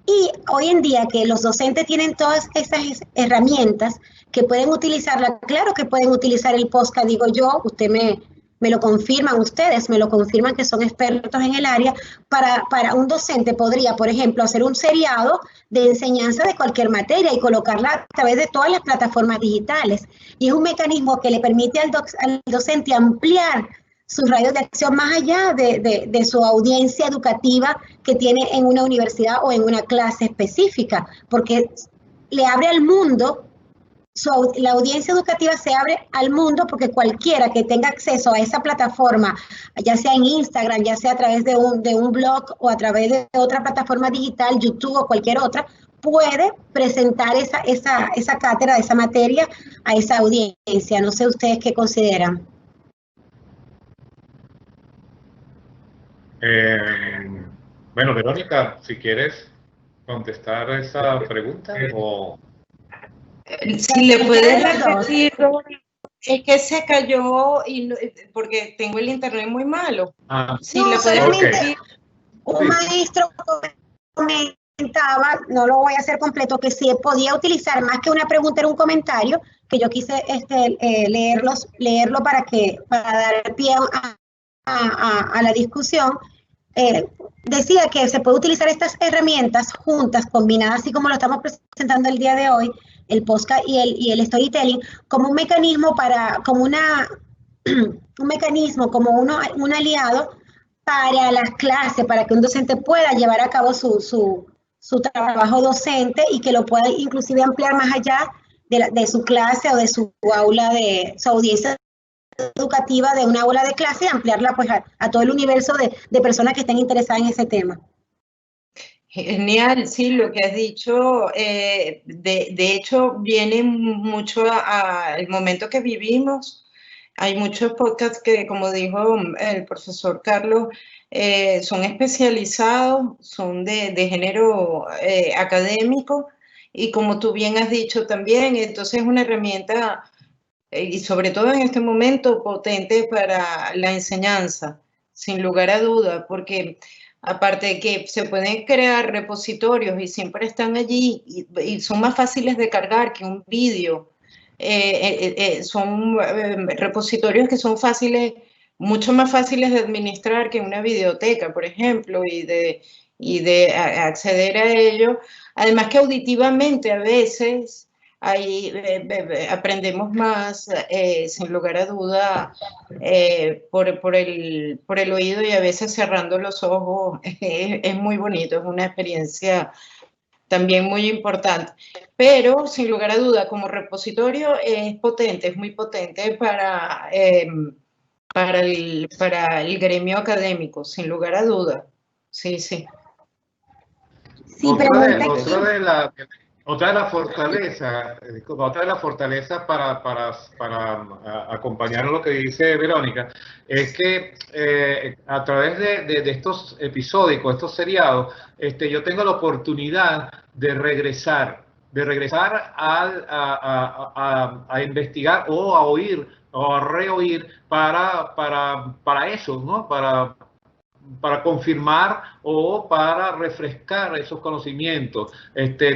Y hoy en día que los docentes tienen todas esas herramientas que pueden utilizarla, claro que pueden utilizar el podcast, digo yo, usted me lo confirman, ustedes me lo confirman que son expertos en el área, para un docente podría, por ejemplo, hacer un seriado de enseñanza de cualquier materia y colocarla a través de todas las plataformas digitales. Y es un mecanismo que le permite al docente ampliar sus radios de acción más allá de su audiencia educativa que tiene en una universidad o en una clase específica, porque le abre al mundo, la audiencia educativa se abre al mundo, porque cualquiera que tenga acceso a esa plataforma, ya sea en Instagram, ya sea a través de un blog o a través de otra plataforma digital, YouTube o cualquier otra, puede presentar esa cátedra, esa materia a esa audiencia. No sé ustedes qué consideran. Bueno, Verónica, si quieres contestar esa pregunta o... Si le puedes repetir, es que se cayó porque tengo el internet muy malo. Si le puedes repetir. Un maestro comentaba, no lo voy a hacer completo, que si podía utilizar más que una pregunta, era un comentario, que yo quise leerlo para dar pie a la discusión. Decía que se puede utilizar estas herramientas juntas, combinadas, así como lo estamos presentando el día de hoy, el podcast y el storytelling como un mecanismo un mecanismo, como un aliado para las clases, para que un docente pueda llevar a cabo su trabajo docente y que lo pueda inclusive ampliar más allá de su clase o de su aula, de su audiencia educativa de una aula de clase, ampliarla pues a todo el universo de personas que estén interesadas en ese tema. Genial, sí, lo que has dicho, de hecho, viene mucho al momento que vivimos. Hay muchos podcasts que, como dijo el profesor Carlos, son especializados, son de género académico, y como tú bien has dicho también, entonces es una herramienta, y sobre todo en este momento, potente para la enseñanza, sin lugar a duda, porque aparte de que se pueden crear repositorios y siempre están allí y son más fáciles de cargar que un vídeo, son repositorios que son fáciles, mucho más fáciles de administrar que una videoteca, por ejemplo, y de acceder a ello. Además que auditivamente a veces ahí aprendemos más, sin lugar a duda, por el oído, y a veces cerrando los ojos. Es muy bonito, es una experiencia también muy importante. Pero, sin lugar a duda, como repositorio es potente, es muy potente para el gremio académico, sin lugar a duda. Sí, sí. Sí, otra de las fortalezas para acompañar lo que dice Verónica, es que a través de estos episódicos, estos seriados, yo tengo la oportunidad de regresar a investigar o a oír o a reoír para eso, ¿no? Para confirmar o para refrescar esos conocimientos,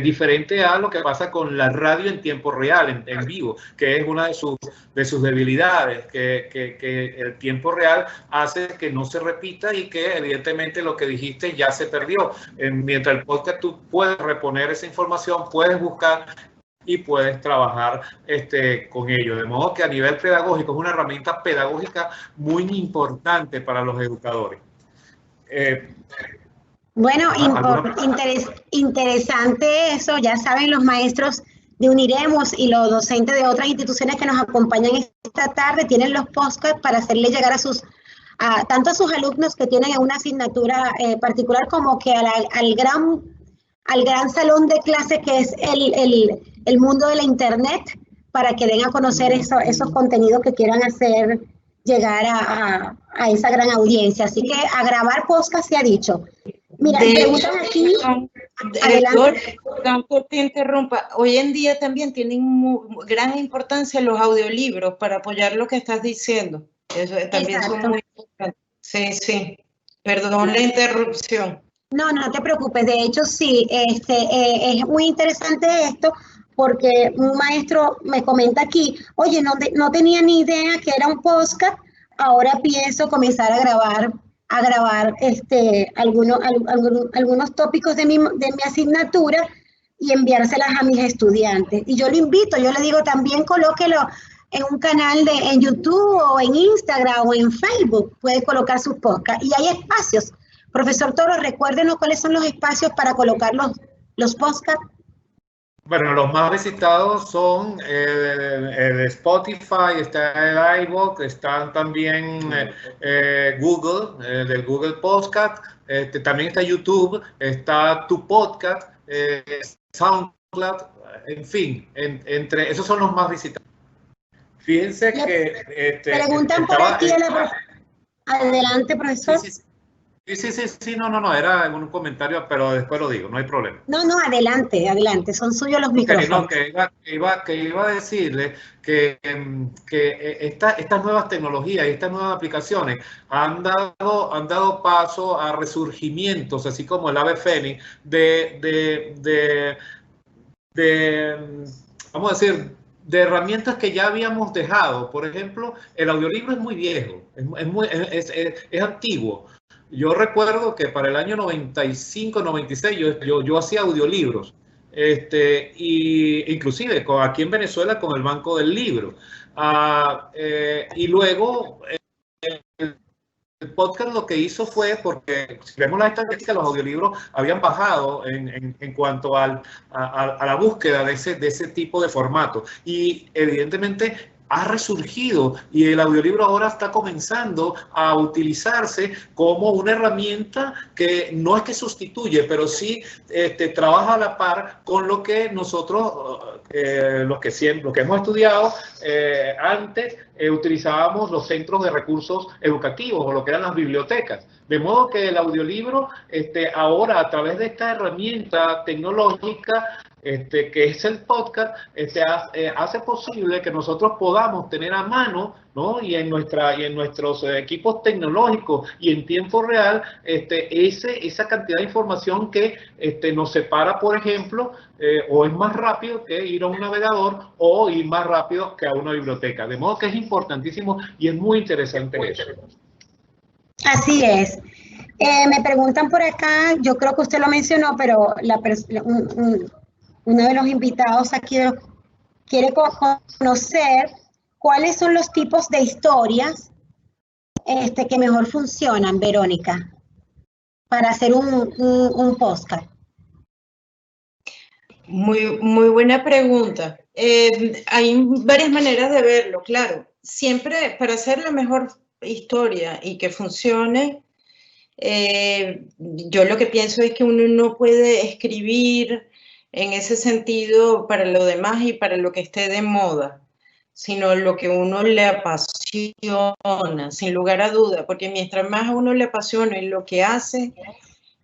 diferente a lo que pasa con la radio en tiempo real, en vivo, que es una de sus debilidades, que el tiempo real hace que no se repita y que evidentemente lo que dijiste ya se perdió. Mientras el podcast tú puedes reponer esa información, puedes buscar y puedes trabajar con ello. De modo que a nivel pedagógico es una herramienta pedagógica muy importante para los educadores. Bueno, interesante eso. Ya saben los maestros de Uniremos y los docentes de otras instituciones que nos acompañan esta tarde tienen los podcasts para hacerle llegar tanto a sus alumnos que tienen una asignatura particular, como que al gran salón de clase que es el mundo de la internet, para que den a conocer esos contenidos que quieran hacer llegar a esa gran audiencia. Así que a grabar podcast se ha dicho. Mira, preguntan aquí. Perdón por te interrumpa. Hoy en día también tienen gran importancia los audiolibros para apoyar lo que estás diciendo. Eso también son muy importantes. Sí, sí. Perdón la interrupción. No, no te preocupes. De hecho, sí, es muy interesante esto, porque un maestro me comenta aquí, oye, no tenía ni idea que era un podcast, ahora pienso comenzar a grabar algunos tópicos de mi asignatura y enviárselas a mis estudiantes. Y yo lo invito, yo le digo, también colóquelo en un canal en YouTube o en Instagram o en Facebook, puede colocar sus podcasts. Y hay espacios. Profesor Toro, recuérdenos cuáles son los espacios para colocar los podcasts. Bueno, los más visitados son el Spotify, está el iVoox, están también Google, del Google Podcast, también está YouTube, está Tu Podcast, SoundCloud, en fin, entre esos son los más visitados. Fíjense que... preguntan por aquí, adelante, profesor. Sí, no, era un comentario, pero después lo digo, no hay problema. No, adelante, son suyos los micrófonos. Que iba a decirle que estas nuevas tecnologías y estas nuevas aplicaciones han dado paso a resurgimientos, así como el ave fénix, vamos a decir, de herramientas que ya habíamos dejado. Por ejemplo, el audiolibro es muy viejo, es antiguo. Yo recuerdo que para el año 95, 96 yo hacía audiolibros y inclusive aquí en Venezuela con el Banco del Libro. Y luego el podcast lo que hizo fue, porque si vemos las estadísticas, los audiolibros habían bajado en cuanto a la búsqueda de ese tipo de formato. Y evidentemente ha resurgido y el audiolibro ahora está comenzando a utilizarse como una herramienta que no es que sustituye, pero sí trabaja a la par con lo que nosotros, los que hemos estudiado antes, utilizábamos los centros de recursos educativos o lo que eran las bibliotecas. De modo que el audiolibro ahora, a través de esta herramienta tecnológica, que es el podcast, hace posible que nosotros podamos tener a mano, ¿no? y en nuestros equipos tecnológicos y en tiempo real esa cantidad de información que nos separa, por ejemplo, o es más rápido que ir a un navegador o ir más rápido que a una biblioteca. De modo que es importantísimo y es muy interesante eso. Así es. Me preguntan por acá, yo creo que usted lo mencionó, pero uno de los invitados aquí quiere conocer cuáles son los tipos de historias que mejor funcionan, Verónica, para hacer un podcast. Muy buena pregunta. Hay varias maneras de verlo, claro. Siempre para hacer la mejor historia y que funcione, yo lo que pienso es que uno no puede escribir en ese sentido para lo demás y para lo que esté de moda, sino lo que uno le apasiona, sin lugar a duda, porque mientras más a uno le apasiona en lo que hace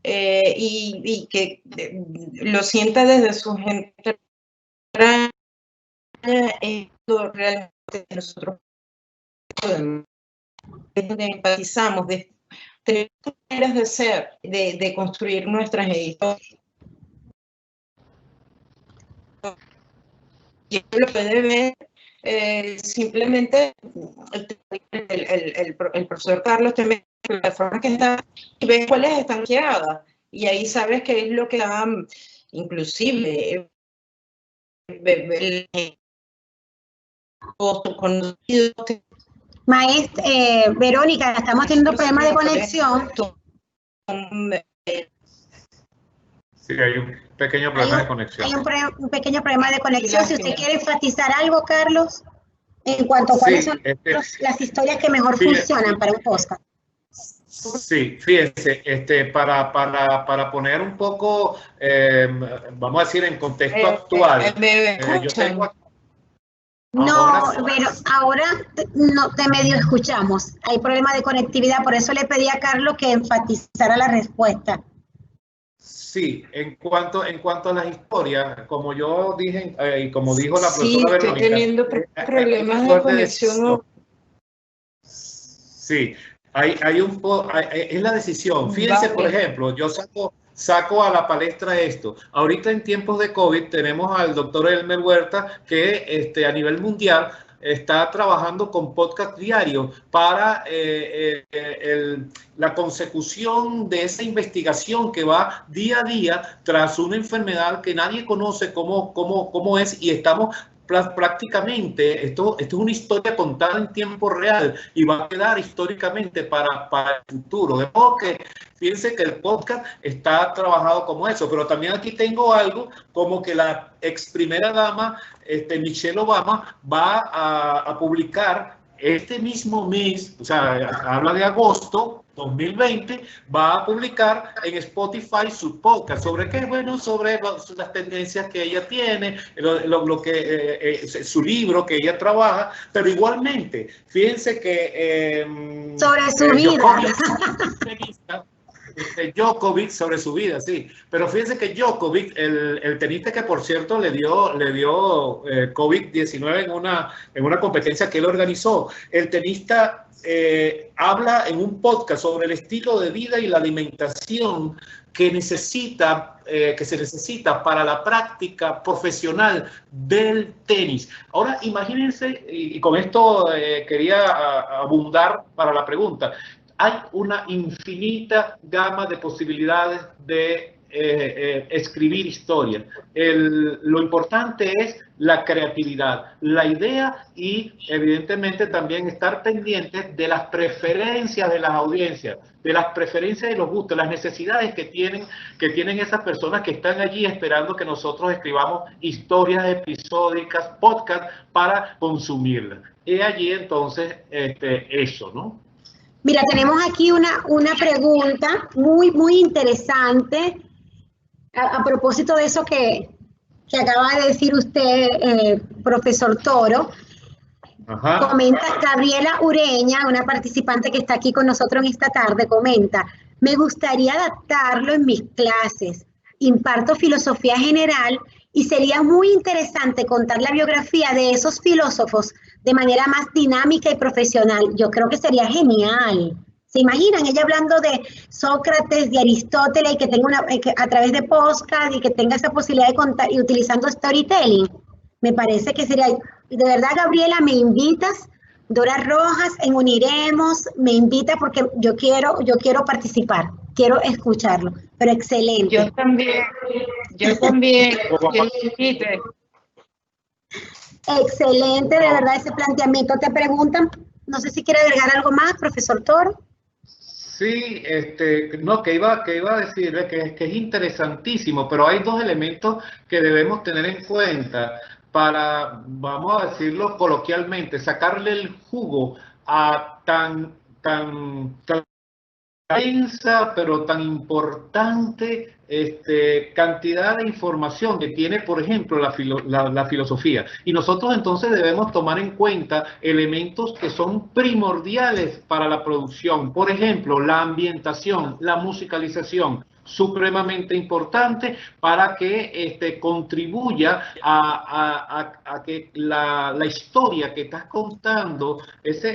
y que lo sienta desde sus entrañas, es lo realmente nosotros empatizamos, de tener maneras de ser, de construir nuestras historias. Y esto lo puede ver simplemente el profesor Carlos te mete la forma que está y ves cuáles están quedadas. Y ahí sabes qué es lo que da, inclusive, Maestra, Verónica, estamos teniendo problemas de conexión. Sí, hay un pequeño problema de conexión. Hay un pequeño problema de conexión. Si usted quiere enfatizar algo, Carlos, en cuanto a cuáles son las historias que mejor funcionan para un podcast. Sí, fíjense, para poner un poco, vamos a decir, en contexto actual. Yo tengo no, pero ahora no te medio escuchamos. Hay problema de conectividad, por eso le pedí a Carlos que enfatizara la respuesta. Sí, en cuanto a las historias, como yo dije y como dijo la profesora Verónica. Sí, estoy teniendo problemas de conexión. Sí, es la decisión. Fíjense, por ejemplo, yo saco a la palestra esto. Ahorita en tiempos de COVID tenemos al doctor Elmer Huerta que a nivel mundial está trabajando con podcast diario para la consecución de esa investigación que va día a día tras una enfermedad que nadie conoce cómo es, y estamos prácticamente, esto es una historia contada en tiempo real y va a quedar históricamente para el futuro. De modo que fíjense que el podcast está trabajado como eso, pero también aquí tengo algo como que la ex primera dama, Michelle Obama, va a publicar este mismo mes, o sea, habla de agosto 2020, va a publicar en Spotify su podcast. ¿Sobre qué? Bueno, sobre las tendencias que ella tiene, su libro que ella trabaja, pero igualmente, fíjense que sobre su vida. Djokovic sobre su vida, sí. Pero fíjense que Djokovic, el tenista que por cierto le dio COVID-19 en una competencia que él organizó, el tenista habla en un podcast sobre el estilo de vida y la alimentación que se necesita para la práctica profesional del tenis. Ahora imagínense, y con esto quería abundar para la pregunta, hay una infinita gama de posibilidades de escribir historias. Lo importante es la creatividad, la idea y evidentemente también estar pendientes de las preferencias de las audiencias, de las preferencias y los gustos, las necesidades que tienen esas personas que están allí esperando que nosotros escribamos historias episódicas, podcast para consumirlas. Y allí entonces eso, ¿no? Mira, tenemos aquí una pregunta muy interesante a propósito de eso que acaba de decir usted, profesor Toro. Ajá. Comenta Gabriela Ureña, una participante que está aquí con nosotros en esta tarde, comenta: me gustaría adaptarlo en mis clases. Imparto filosofía general y sería muy interesante contar la biografía de esos filósofos de manera más dinámica y profesional. Yo creo que sería genial. ¿Se imaginan? Ella hablando de Sócrates, de Aristóteles, y que tenga a través de podcast y que tenga esa posibilidad de contar y utilizando storytelling. Me parece que sería... De verdad, Gabriela, me invitas. Dora Rojas, en Uniremos, me invita porque yo quiero participar, quiero escucharlo, pero excelente. Yo también. Excelente, de verdad, ese planteamiento. Te preguntan, no sé si quiere agregar algo más, profesor Toro. Sí, no, que iba a decirle que es interesantísimo, pero hay dos elementos que debemos tener en cuenta para, vamos a decirlo coloquialmente, sacarle el jugo a tan densa, pero tan importante cantidad de información que tiene, por ejemplo, la filosofía. Y nosotros entonces debemos tomar en cuenta elementos que son primordiales para la producción. Por ejemplo, la ambientación, la musicalización, supremamente importante para que contribuya a que la historia que estás contando, esa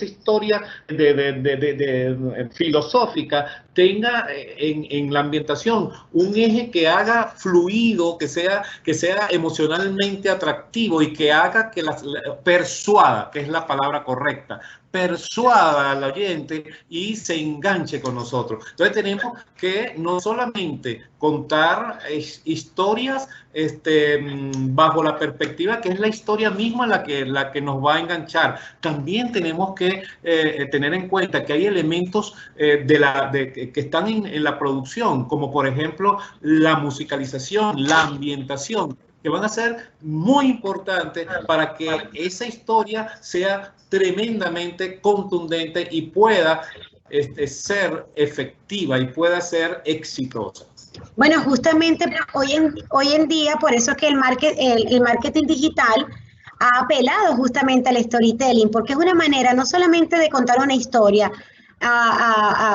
historia de filosófica, tenga en la ambientación un eje que haga fluido, que sea emocionalmente atractivo y que haga que persuada, que es la palabra correcta, persuada al oyente y se enganche con nosotros. Entonces tenemos que no solamente contar historias bajo la perspectiva que es la historia misma la que nos va a enganchar. También tenemos que tener en cuenta que hay elementos que están en la producción, como por ejemplo la musicalización, la ambientación, que van a ser muy importantes para que esa historia sea tremendamente contundente y pueda ser efectiva y pueda ser exitosa. Bueno, justamente hoy en día, por eso es que el marketing digital ha apelado justamente al storytelling, porque es una manera no solamente de contar una historia,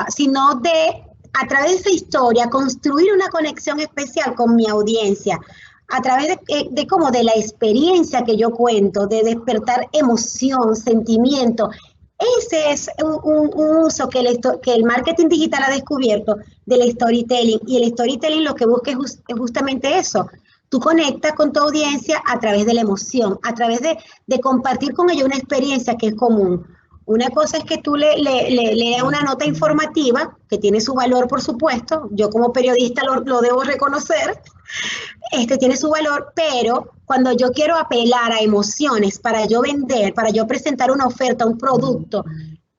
sino de, a través de esa historia, construir una conexión especial con mi audiencia, a través de la experiencia que yo cuento, de despertar emoción, sentimiento. Ese es un uso que el marketing digital ha descubierto del storytelling, y el storytelling lo que busca es justamente eso. Tú conectas con tu audiencia a través de la emoción, a través de compartir con ellos una experiencia que es común. Una cosa es que tú le leas una nota informativa, que tiene su valor, por supuesto, yo como periodista lo debo reconocer, tiene su valor, pero cuando yo quiero apelar a emociones para yo vender, para yo presentar una oferta, un producto,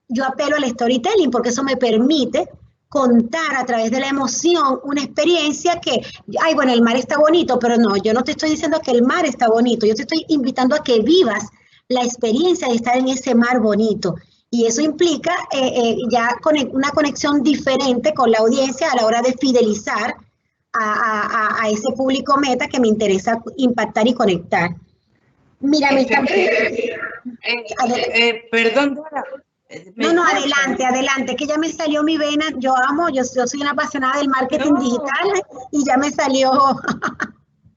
yo apelo al storytelling porque eso me permite contar a través de la emoción una experiencia que, ay, bueno, el mar está bonito, pero no, yo no te estoy diciendo que el mar está bonito, yo te estoy invitando a que vivas la experiencia de estar en ese mar bonito. Y eso implica ya una conexión diferente con la audiencia a la hora de fidelizar a ese público meta que me interesa impactar y conectar. Mira, me está... perdón, Dora. No, adelante, que ya me salió mi vena. Yo soy una apasionada del marketing digital y ya me salió...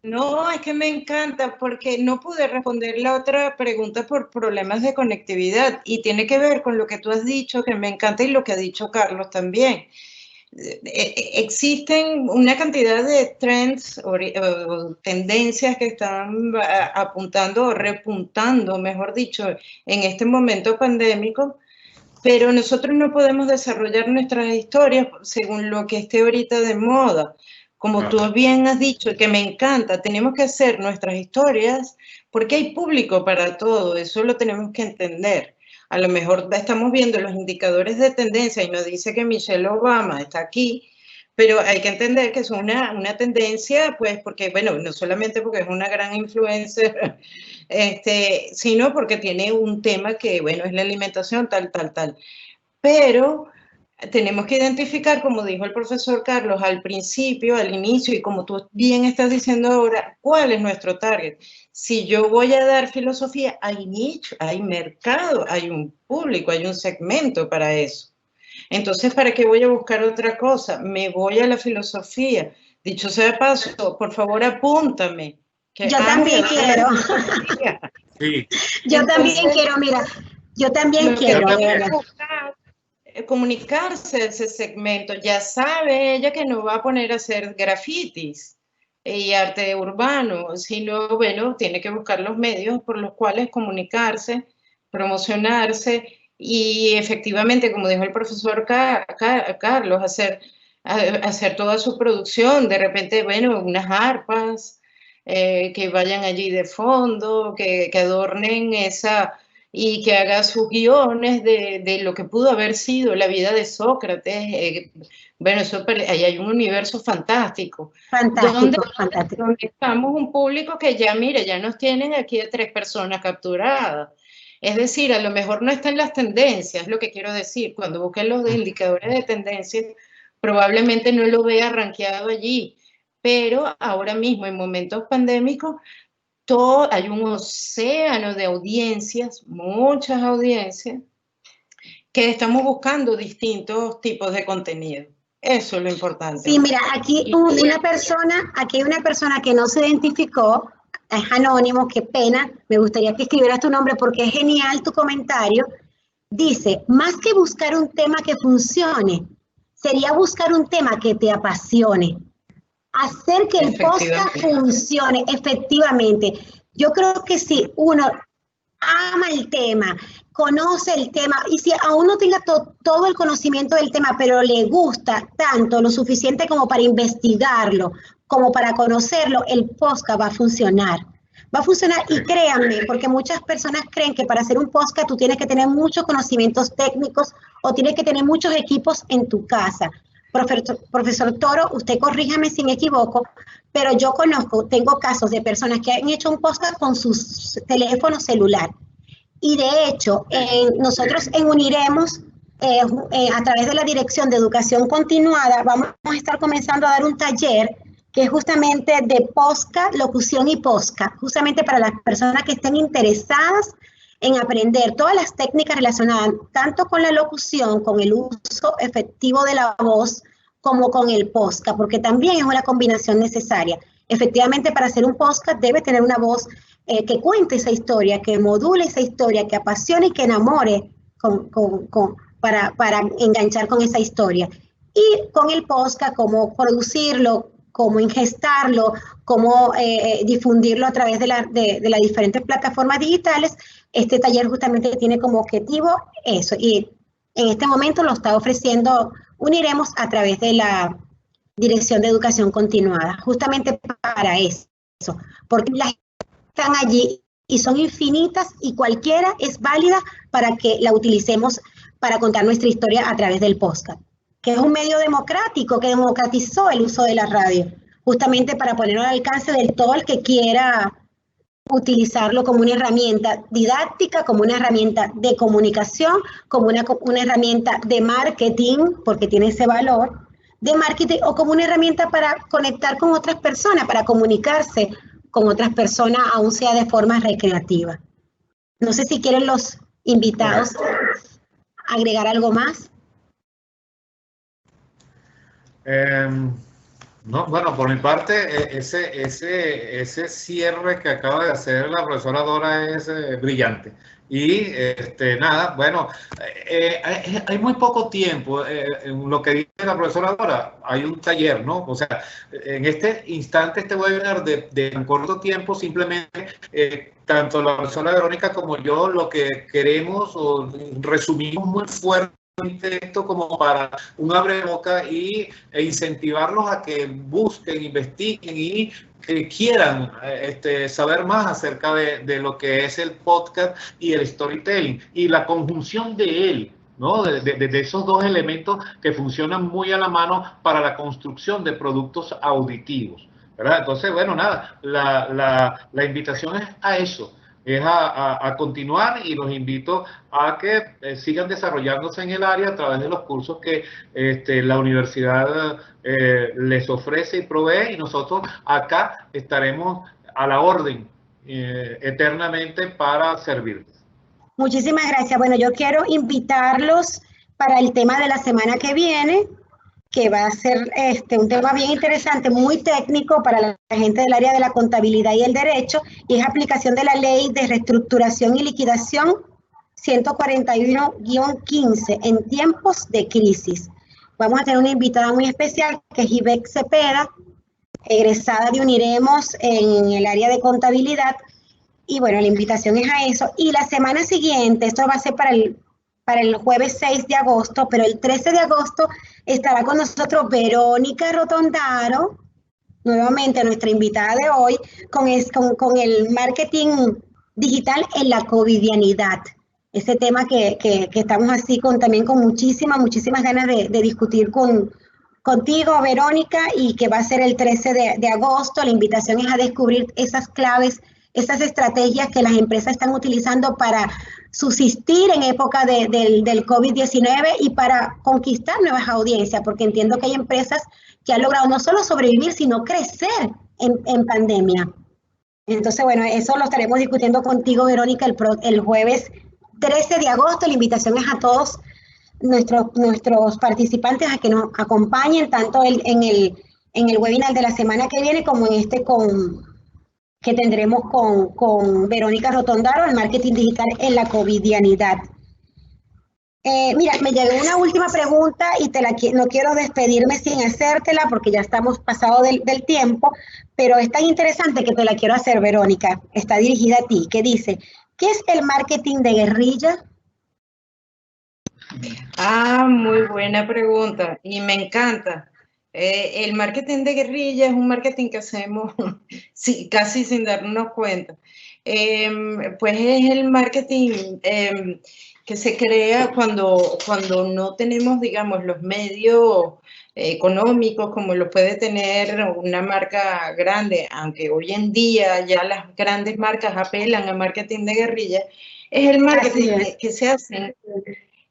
No, es que me encanta porque no pude responder la otra pregunta por problemas de conectividad y tiene que ver con lo que tú has dicho, que me encanta, y lo que ha dicho Carlos también. Existen una cantidad de trends o tendencias que están apuntando o repuntando, mejor dicho, en este momento pandémico, pero nosotros no podemos desarrollar nuestras historias según lo que esté ahorita de moda. Como tú bien has dicho, que me encanta, tenemos que hacer nuestras historias porque hay público para todo, eso lo tenemos que entender. A lo mejor estamos viendo los indicadores de tendencia y nos dice que Michelle Obama está aquí, pero hay que entender que es una tendencia, pues, porque, bueno, no solamente porque es una gran influencer, sino porque tiene un tema que, bueno, es la alimentación, tal. Pero tenemos que identificar, como dijo el profesor Carlos al principio, al inicio, y como tú bien estás diciendo ahora, cuál es nuestro target. Si yo voy a dar filosofía, hay nicho, hay mercado, hay un público, hay un segmento para eso. Entonces, ¿para qué voy a buscar otra cosa? Me voy a la filosofía. Dicho sea de paso, por favor, apúntame. Yo también quiero. Sí. Yo también quiero, mira, yo también quiero. Comunicarse ese segmento. Ya sabe ella que no va a poner a hacer grafitis y arte urbano, sino, bueno, tiene que buscar los medios por los cuales comunicarse, promocionarse y efectivamente, como dijo el profesor Carlos, hacer toda su producción, de repente, bueno, unas arpas que vayan allí de fondo, que adornen esa y que haga sus guiones de lo que pudo haber sido la vida de Sócrates. Bueno, ahí hay un universo fantástico. Fantástico. Donde estamos un público que ya, mire, ya nos tienen aquí de 3 personas capturadas. Es decir, a lo mejor no están las tendencias, es lo que quiero decir. Cuando busquen los indicadores de tendencia, probablemente no lo vea rankeado allí. Pero ahora mismo, en momentos pandémicos, hay un océano de audiencias, muchas audiencias, que estamos buscando distintos tipos de contenido. Eso es lo importante. Sí, mira, aquí hay una persona que no se identificó, es anónimo, qué pena, me gustaría que escribieras tu nombre porque es genial tu comentario. Dice, más que buscar un tema que funcione, sería buscar un tema que te apasione. Hacer que el podcast funcione efectivamente. Yo creo que si uno ama el tema, conoce el tema, y si aún no tenga todo el conocimiento del tema, pero le gusta tanto, lo suficiente como para investigarlo, como para conocerlo, el podcast va a funcionar. Va a funcionar y créanme, porque muchas personas creen que para hacer un podcast tú tienes que tener muchos conocimientos técnicos o tienes que tener muchos equipos en tu casa. Profesor Toro, usted corríjame si me equivoco, pero yo tengo casos de personas que han hecho un podcast con su teléfono celular. Y de hecho, nosotros en Uniremos, a través de la Dirección de Educación Continuada, vamos a estar comenzando a dar un taller que es justamente de podcast, locución y podcast, justamente para las personas que estén interesadas en aprender todas las técnicas relacionadas tanto con la locución, con el uso efectivo de la voz, como con el podcast, porque también es una combinación necesaria. Efectivamente, para hacer un podcast debe tener una voz que cuente esa historia, que module esa historia, que apasione y que enamore para enganchar con esa historia. Y con el podcast, cómo producirlo, cómo ingestarlo, cómo difundirlo a través de las diferentes plataformas digitales. Este taller justamente tiene como objetivo eso, y en este momento lo está ofreciendo Uniremos a través de la Dirección de Educación Continuada, justamente para eso, porque las están allí y son infinitas y cualquiera es válida para que la utilicemos para contar nuestra historia a través del podcast, que es un medio democrático que democratizó el uso de la radio, justamente para ponerlo al alcance de todo el que quiera utilizarlo como una herramienta didáctica, como una herramienta de comunicación, como una herramienta de marketing, porque tiene ese valor, de marketing, o como una herramienta para conectar con otras personas, para comunicarse con otras personas, aún sea de forma recreativa. No sé si quieren los invitados agregar algo más. No, bueno, por mi parte, ese cierre que acaba de hacer la profesora Dora es brillante. Y nada, bueno, hay muy poco tiempo. En lo que dice la profesora Dora, hay un taller, ¿no? O sea, en este instante, este webinar de tan corto tiempo, simplemente tanto la profesora Verónica como yo lo que queremos o resumimos muy fuerte esto como para un abreboca e incentivarlos a que busquen, investiguen y que quieran saber más acerca de lo que es el podcast y el storytelling y la conjunción de él, ¿no? De esos dos elementos que funcionan muy a la mano para la construcción de productos auditivos, ¿verdad? Entonces, bueno, nada, la invitación es a eso, es a continuar, y los invito a que sigan desarrollándose en el área a través de los cursos que la universidad les ofrece y provee, y nosotros acá estaremos a la orden eternamente para servirles. Muchísimas gracias. Bueno, yo quiero invitarlos para el tema de la semana que viene, que va a ser un tema bien interesante, muy técnico para la gente del área de la contabilidad y el derecho, y es aplicación de la ley de reestructuración y liquidación 141-15 en tiempos de crisis. Vamos a tener una invitada muy especial, que es Ibex Cepeda, egresada de Uniremos en el área de contabilidad. Y bueno, la invitación es a eso. Y la semana siguiente, esto va a ser para el jueves 6 de agosto, pero el 13 de agosto estará con nosotros Verónica Rotondaro, nuevamente nuestra invitada de hoy, con el marketing digital en la covidianidad. Ese tema que estamos así también con muchísimas ganas de discutir contigo, Verónica, y que va a ser el 13 de agosto. La invitación es a descubrir esas claves, esas estrategias que las empresas están utilizando para subsistir en época del COVID-19 y para conquistar nuevas audiencias, porque entiendo que hay empresas que han logrado no solo sobrevivir, sino crecer en pandemia. Entonces, bueno, eso lo estaremos discutiendo contigo, Verónica, el jueves 13 de agosto. La invitación es a todos nuestros participantes a que nos acompañen tanto en el webinar de la semana que viene como en que tendremos con Verónica Rotondaro, el marketing digital en la covidianidad. Mira, me llegó una última pregunta y no quiero despedirme sin hacértela porque ya estamos pasados del tiempo, pero es tan interesante que te la quiero hacer, Verónica. Está dirigida a ti, que dice, ¿qué es el marketing de guerrilla? Muy buena pregunta y me encanta. El marketing de guerrilla es un marketing que hacemos sí, casi sin darnos cuenta. Pues es el marketing que se crea cuando no tenemos, digamos, los medios económicos como lo puede tener una marca grande, aunque hoy en día ya las grandes marcas apelan al marketing de guerrilla. Es el marketing que se hace.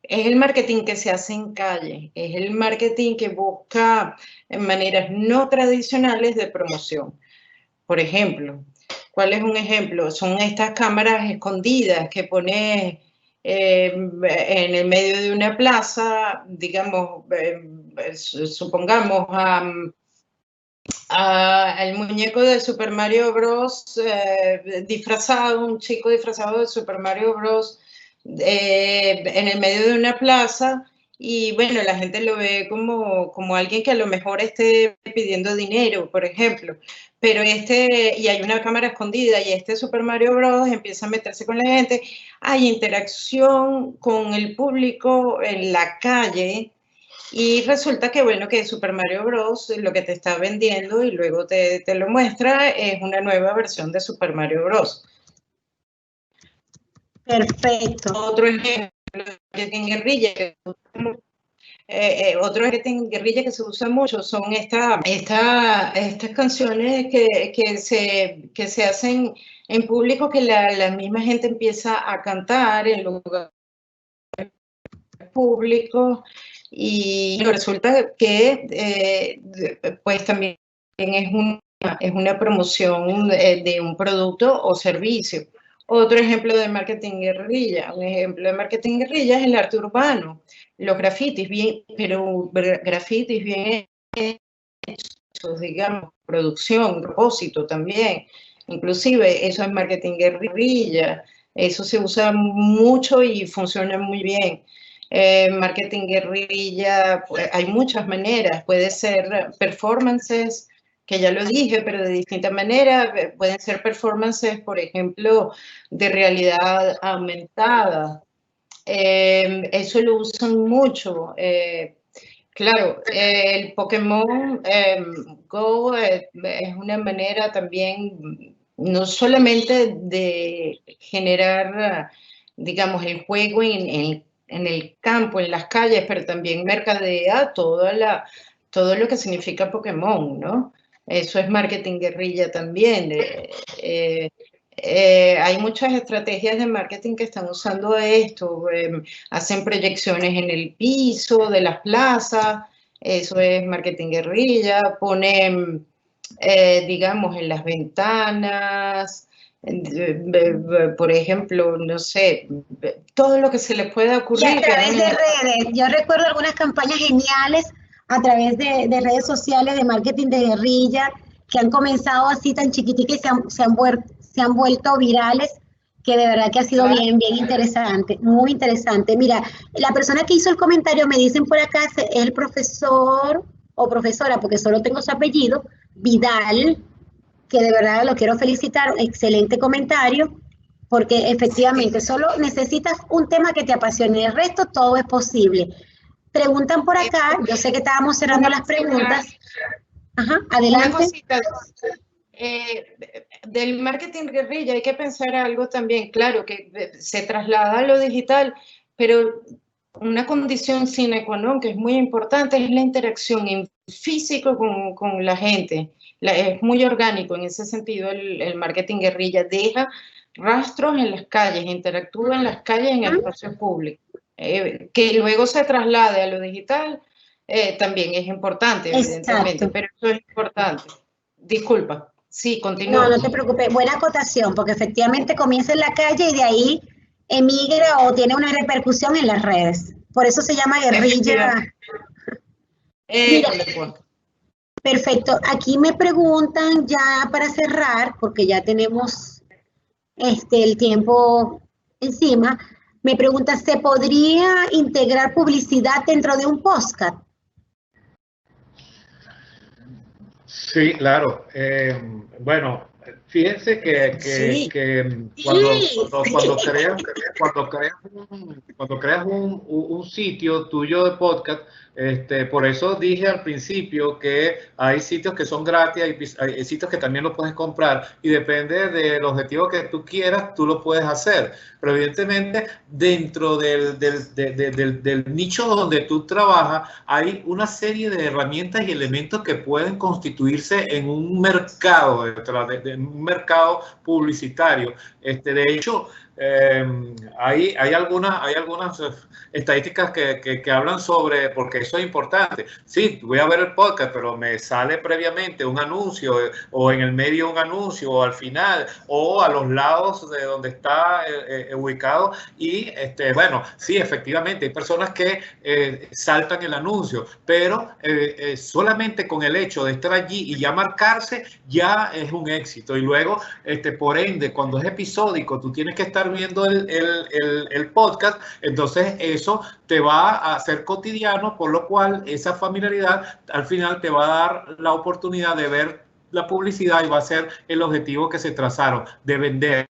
Es el marketing que se hace en calle, es el marketing que busca maneras no tradicionales de promoción. Por ejemplo, ¿cuál es un ejemplo? Son estas cámaras escondidas que pones en el medio de una plaza, digamos, supongamos al muñeco de Super Mario Bros. Disfrazado, un chico disfrazado de Super Mario Bros. En el medio de una plaza, y bueno, la gente lo ve como alguien que a lo mejor esté pidiendo dinero, por ejemplo, pero y hay una cámara escondida y Super Mario Bros. Empieza a meterse con la gente, hay interacción con el público en la calle, y resulta que, bueno, que Super Mario Bros. Lo que te está vendiendo y luego te lo muestra es una nueva versión de Super Mario Bros. Perfecto. Otro ejemplo de marketing guerrilla que se usa mucho son estas canciones que se hacen en público, que la misma gente empieza a cantar en lugares públicos, y resulta que pues también es una promoción de un producto o servicio. Otro ejemplo de marketing guerrilla, es el arte urbano, los grafitis, pero grafitis bien hechos, recursos, digamos, producción, propósito también. Inclusive eso es marketing guerrilla, eso se usa mucho y funciona muy bien. Marketing guerrilla, pues, hay muchas maneras, puede ser performances, que ya lo dije, pero de distinta manera, pueden ser performances, por ejemplo, de realidad aumentada. Eso lo usan mucho. Claro, el Pokémon Go es una manera también, no solamente de generar, digamos, el juego en el campo, en las calles, pero también mercadea todo lo que significa Pokémon, ¿no? Eso es marketing guerrilla también. Hay muchas estrategias de marketing que están usando esto, hacen proyecciones en el piso de las plazas, eso es marketing guerrilla, ponen, digamos, en las ventanas, por ejemplo, no sé, todo lo que se les pueda ocurrir. Y a través de redes, yo recuerdo algunas campañas geniales a través de redes sociales de marketing de guerrilla que han comenzado así tan chiquiticas y se han vuelto virales, que de verdad que ha sido bien interesante, muy interesante. Mira, la persona que hizo el comentario, me dicen por acá, es el profesor o profesora, porque solo tengo su apellido, Vidal, que de verdad lo quiero felicitar, excelente comentario, porque efectivamente solo necesitas un tema que te apasione, el resto todo es posible. Preguntan por acá, yo sé que estábamos cerrando las preguntas. Ajá, adelante. Una cosita, del marketing guerrilla hay que pensar algo también, claro, que se traslada a lo digital, pero una condición sine qua non que es muy importante es la interacción en físico con la gente. Es muy orgánico en ese sentido el marketing guerrilla, deja rastros en las calles, interactúa en las calles, en el espacio público. Que luego se traslade a lo digital también es importante, evidentemente. Exacto. Pero eso es importante. Disculpa, sí, continúa. No, no te preocupes, buena acotación, porque efectivamente comienza en la calle y de ahí emigra o tiene una repercusión en las redes. Por eso se llama guerrilla. Mira, perfecto, aquí me preguntan ya para cerrar, porque ya tenemos el tiempo encima, me pregunta, ¿se podría integrar publicidad dentro de un podcast? Sí, claro. Bueno, fíjense que cuando creas un sitio tuyo de podcast, por eso dije al principio que hay sitios que son gratis, hay sitios que también lo puedes comprar y depende del objetivo que tú quieras, tú lo puedes hacer. Pero evidentemente dentro del nicho donde tú trabajas hay una serie de herramientas y elementos que pueden constituirse en un mercado, en un mercado publicitario. De hecho, hay algunas estadísticas que hablan sobre, porque eso es importante. Sí, voy a ver el podcast, pero me sale previamente un anuncio o en el medio un anuncio o al final o a los lados de donde está ubicado y bueno, sí, efectivamente hay personas que saltan el anuncio, pero solamente con el hecho de estar allí y ya marcarse ya es un éxito. Y luego, por ende, cuando es episódico, tú tienes que estar viendo el podcast, entonces eso te va a hacer cotidiano, por lo cual esa familiaridad al final te va a dar la oportunidad de ver la publicidad y va a ser el objetivo que se trazaron, de vender.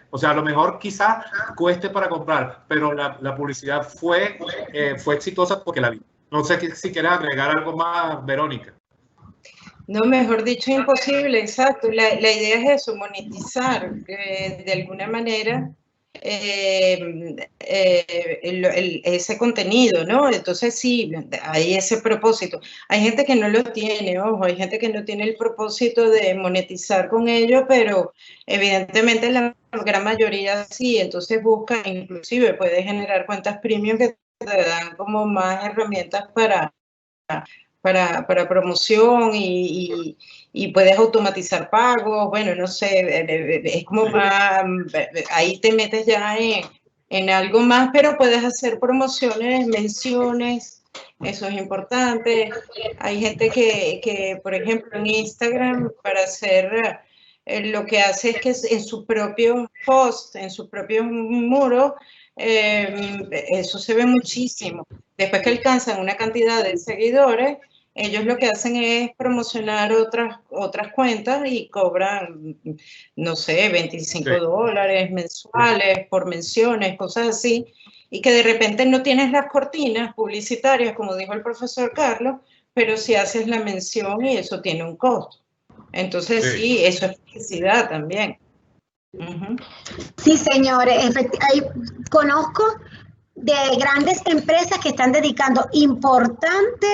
O sea, a lo mejor quizás cueste para comprar, pero la publicidad fue exitosa porque la vi. No sé si quieres agregar algo más, Verónica. No, mejor dicho, imposible, exacto. La idea es eso, monetizar de alguna manera ese contenido, ¿no? Entonces sí, hay ese propósito. Hay gente que no lo tiene, ojo, hay gente que no tiene el propósito de monetizar con ello, pero evidentemente la gran mayoría sí, entonces busca, inclusive puede generar cuentas premium que te dan como más herramientas para promoción y puedes automatizar pagos, bueno, no sé, es como más, ahí te metes ya en algo más, pero puedes hacer promociones, menciones, Eso es importante. Hay gente que por ejemplo, en Instagram, para hacer lo que hace es que en su propio post, en su propio muro, eso se ve muchísimo. Después que alcanzan una cantidad de seguidores, ellos lo que hacen es promocionar otras cuentas y cobran, no sé, $25 mensuales por menciones, cosas así, y que de repente no tienes las cortinas publicitarias, como dijo el profesor Carlos, pero sí haces la mención y eso tiene un costo. Entonces sí, eso es publicidad también. Sí, señores, conozco de grandes empresas que están dedicando importante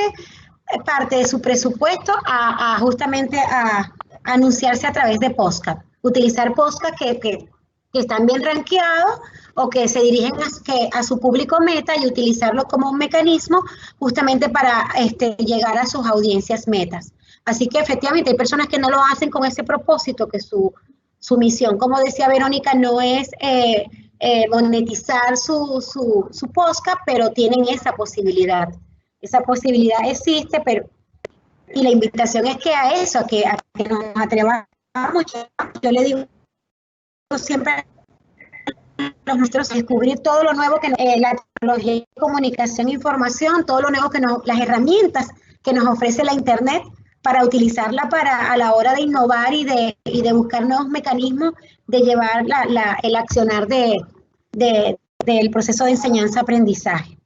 parte de su presupuesto justamente a anunciarse a través de podcast, utilizar podcast que están bien rankeados o que se dirigen a su público meta y utilizarlo como un mecanismo justamente para llegar a sus audiencias metas. Así que efectivamente hay personas que no lo hacen con ese propósito, que su misión, como decía Verónica, no es monetizar su podcast, pero tienen esa posibilidad. Esa posibilidad existe, y la invitación es que a que nos atrevamos. Yo le digo siempre a los maestros descubrir todo lo nuevo que la tecnología, comunicación, información, todo lo nuevo las herramientas que nos ofrece la Internet para utilizarla a la hora de innovar y de buscar nuevos mecanismos de llevar el accionar del proceso de enseñanza-aprendizaje.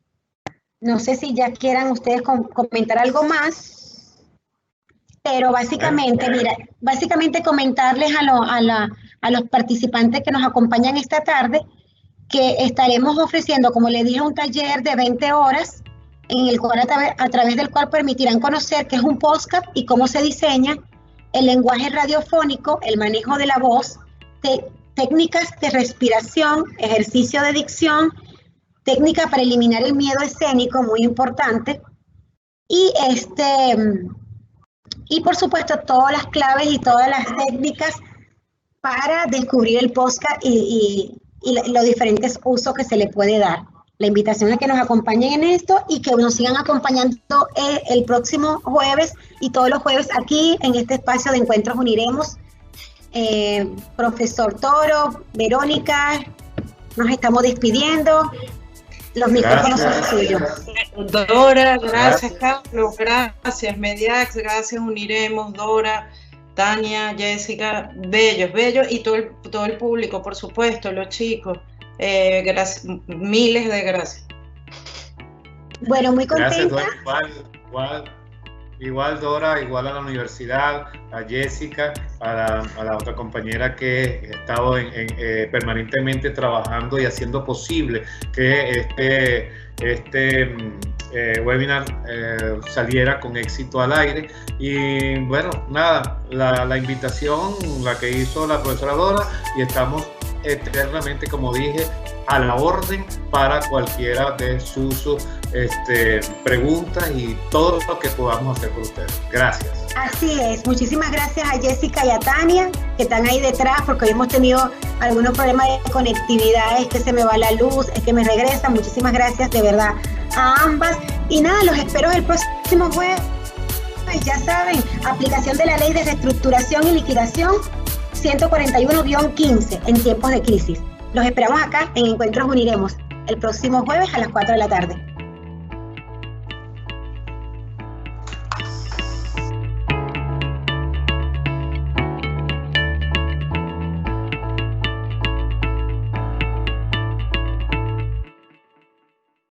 No sé si ya quieran ustedes comentar algo más, pero básicamente comentarles a los participantes que nos acompañan esta tarde que estaremos ofreciendo, como les dije, un taller de 20 horas en el cual a través del cual permitirán conocer qué es un podcast y cómo se diseña, el lenguaje radiofónico, el manejo de la voz, técnicas de respiración, ejercicio de dicción, técnica para eliminar el miedo escénico, muy importante, y por supuesto todas las claves y todas las técnicas para descubrir el podcast y los diferentes usos que se le puede dar. La invitación es que nos acompañen en esto y que nos sigan acompañando el próximo jueves y todos los jueves aquí en este espacio de Encuentros Uniremos. Profesor Toro, Verónica, nos estamos despidiendo. Los micrófonos son suyos. Dora, gracias Carlos, gracias Mediax, gracias Uniremos, Dora, Tania, Jessica, bellos, y todo el público, por supuesto, los chicos. Gracias, miles de gracias. Bueno, muy contenta. Gracias, igual Dora, igual a la universidad, a Jessica, a la otra compañera que ha estado permanentemente trabajando y haciendo posible que este webinar saliera con éxito al aire. Y bueno, nada, la invitación la que hizo la profesora Dora, y estamos eternamente, como dije, a la orden para cualquiera de sus preguntas y todo lo que podamos hacer por ustedes. Gracias. Así es, muchísimas gracias a Jessica y a Tania, que están ahí detrás, porque hoy hemos tenido algunos problemas de conectividad, es que se me va la luz, es que me regresa. Muchísimas gracias de verdad a ambas, y nada, los espero el próximo jueves. Ya saben, aplicación de la Ley de Reestructuración y Liquidación 141-15 en tiempos de crisis. Los esperamos acá en Encuentros Uniremos el próximo jueves a las 4 de la tarde.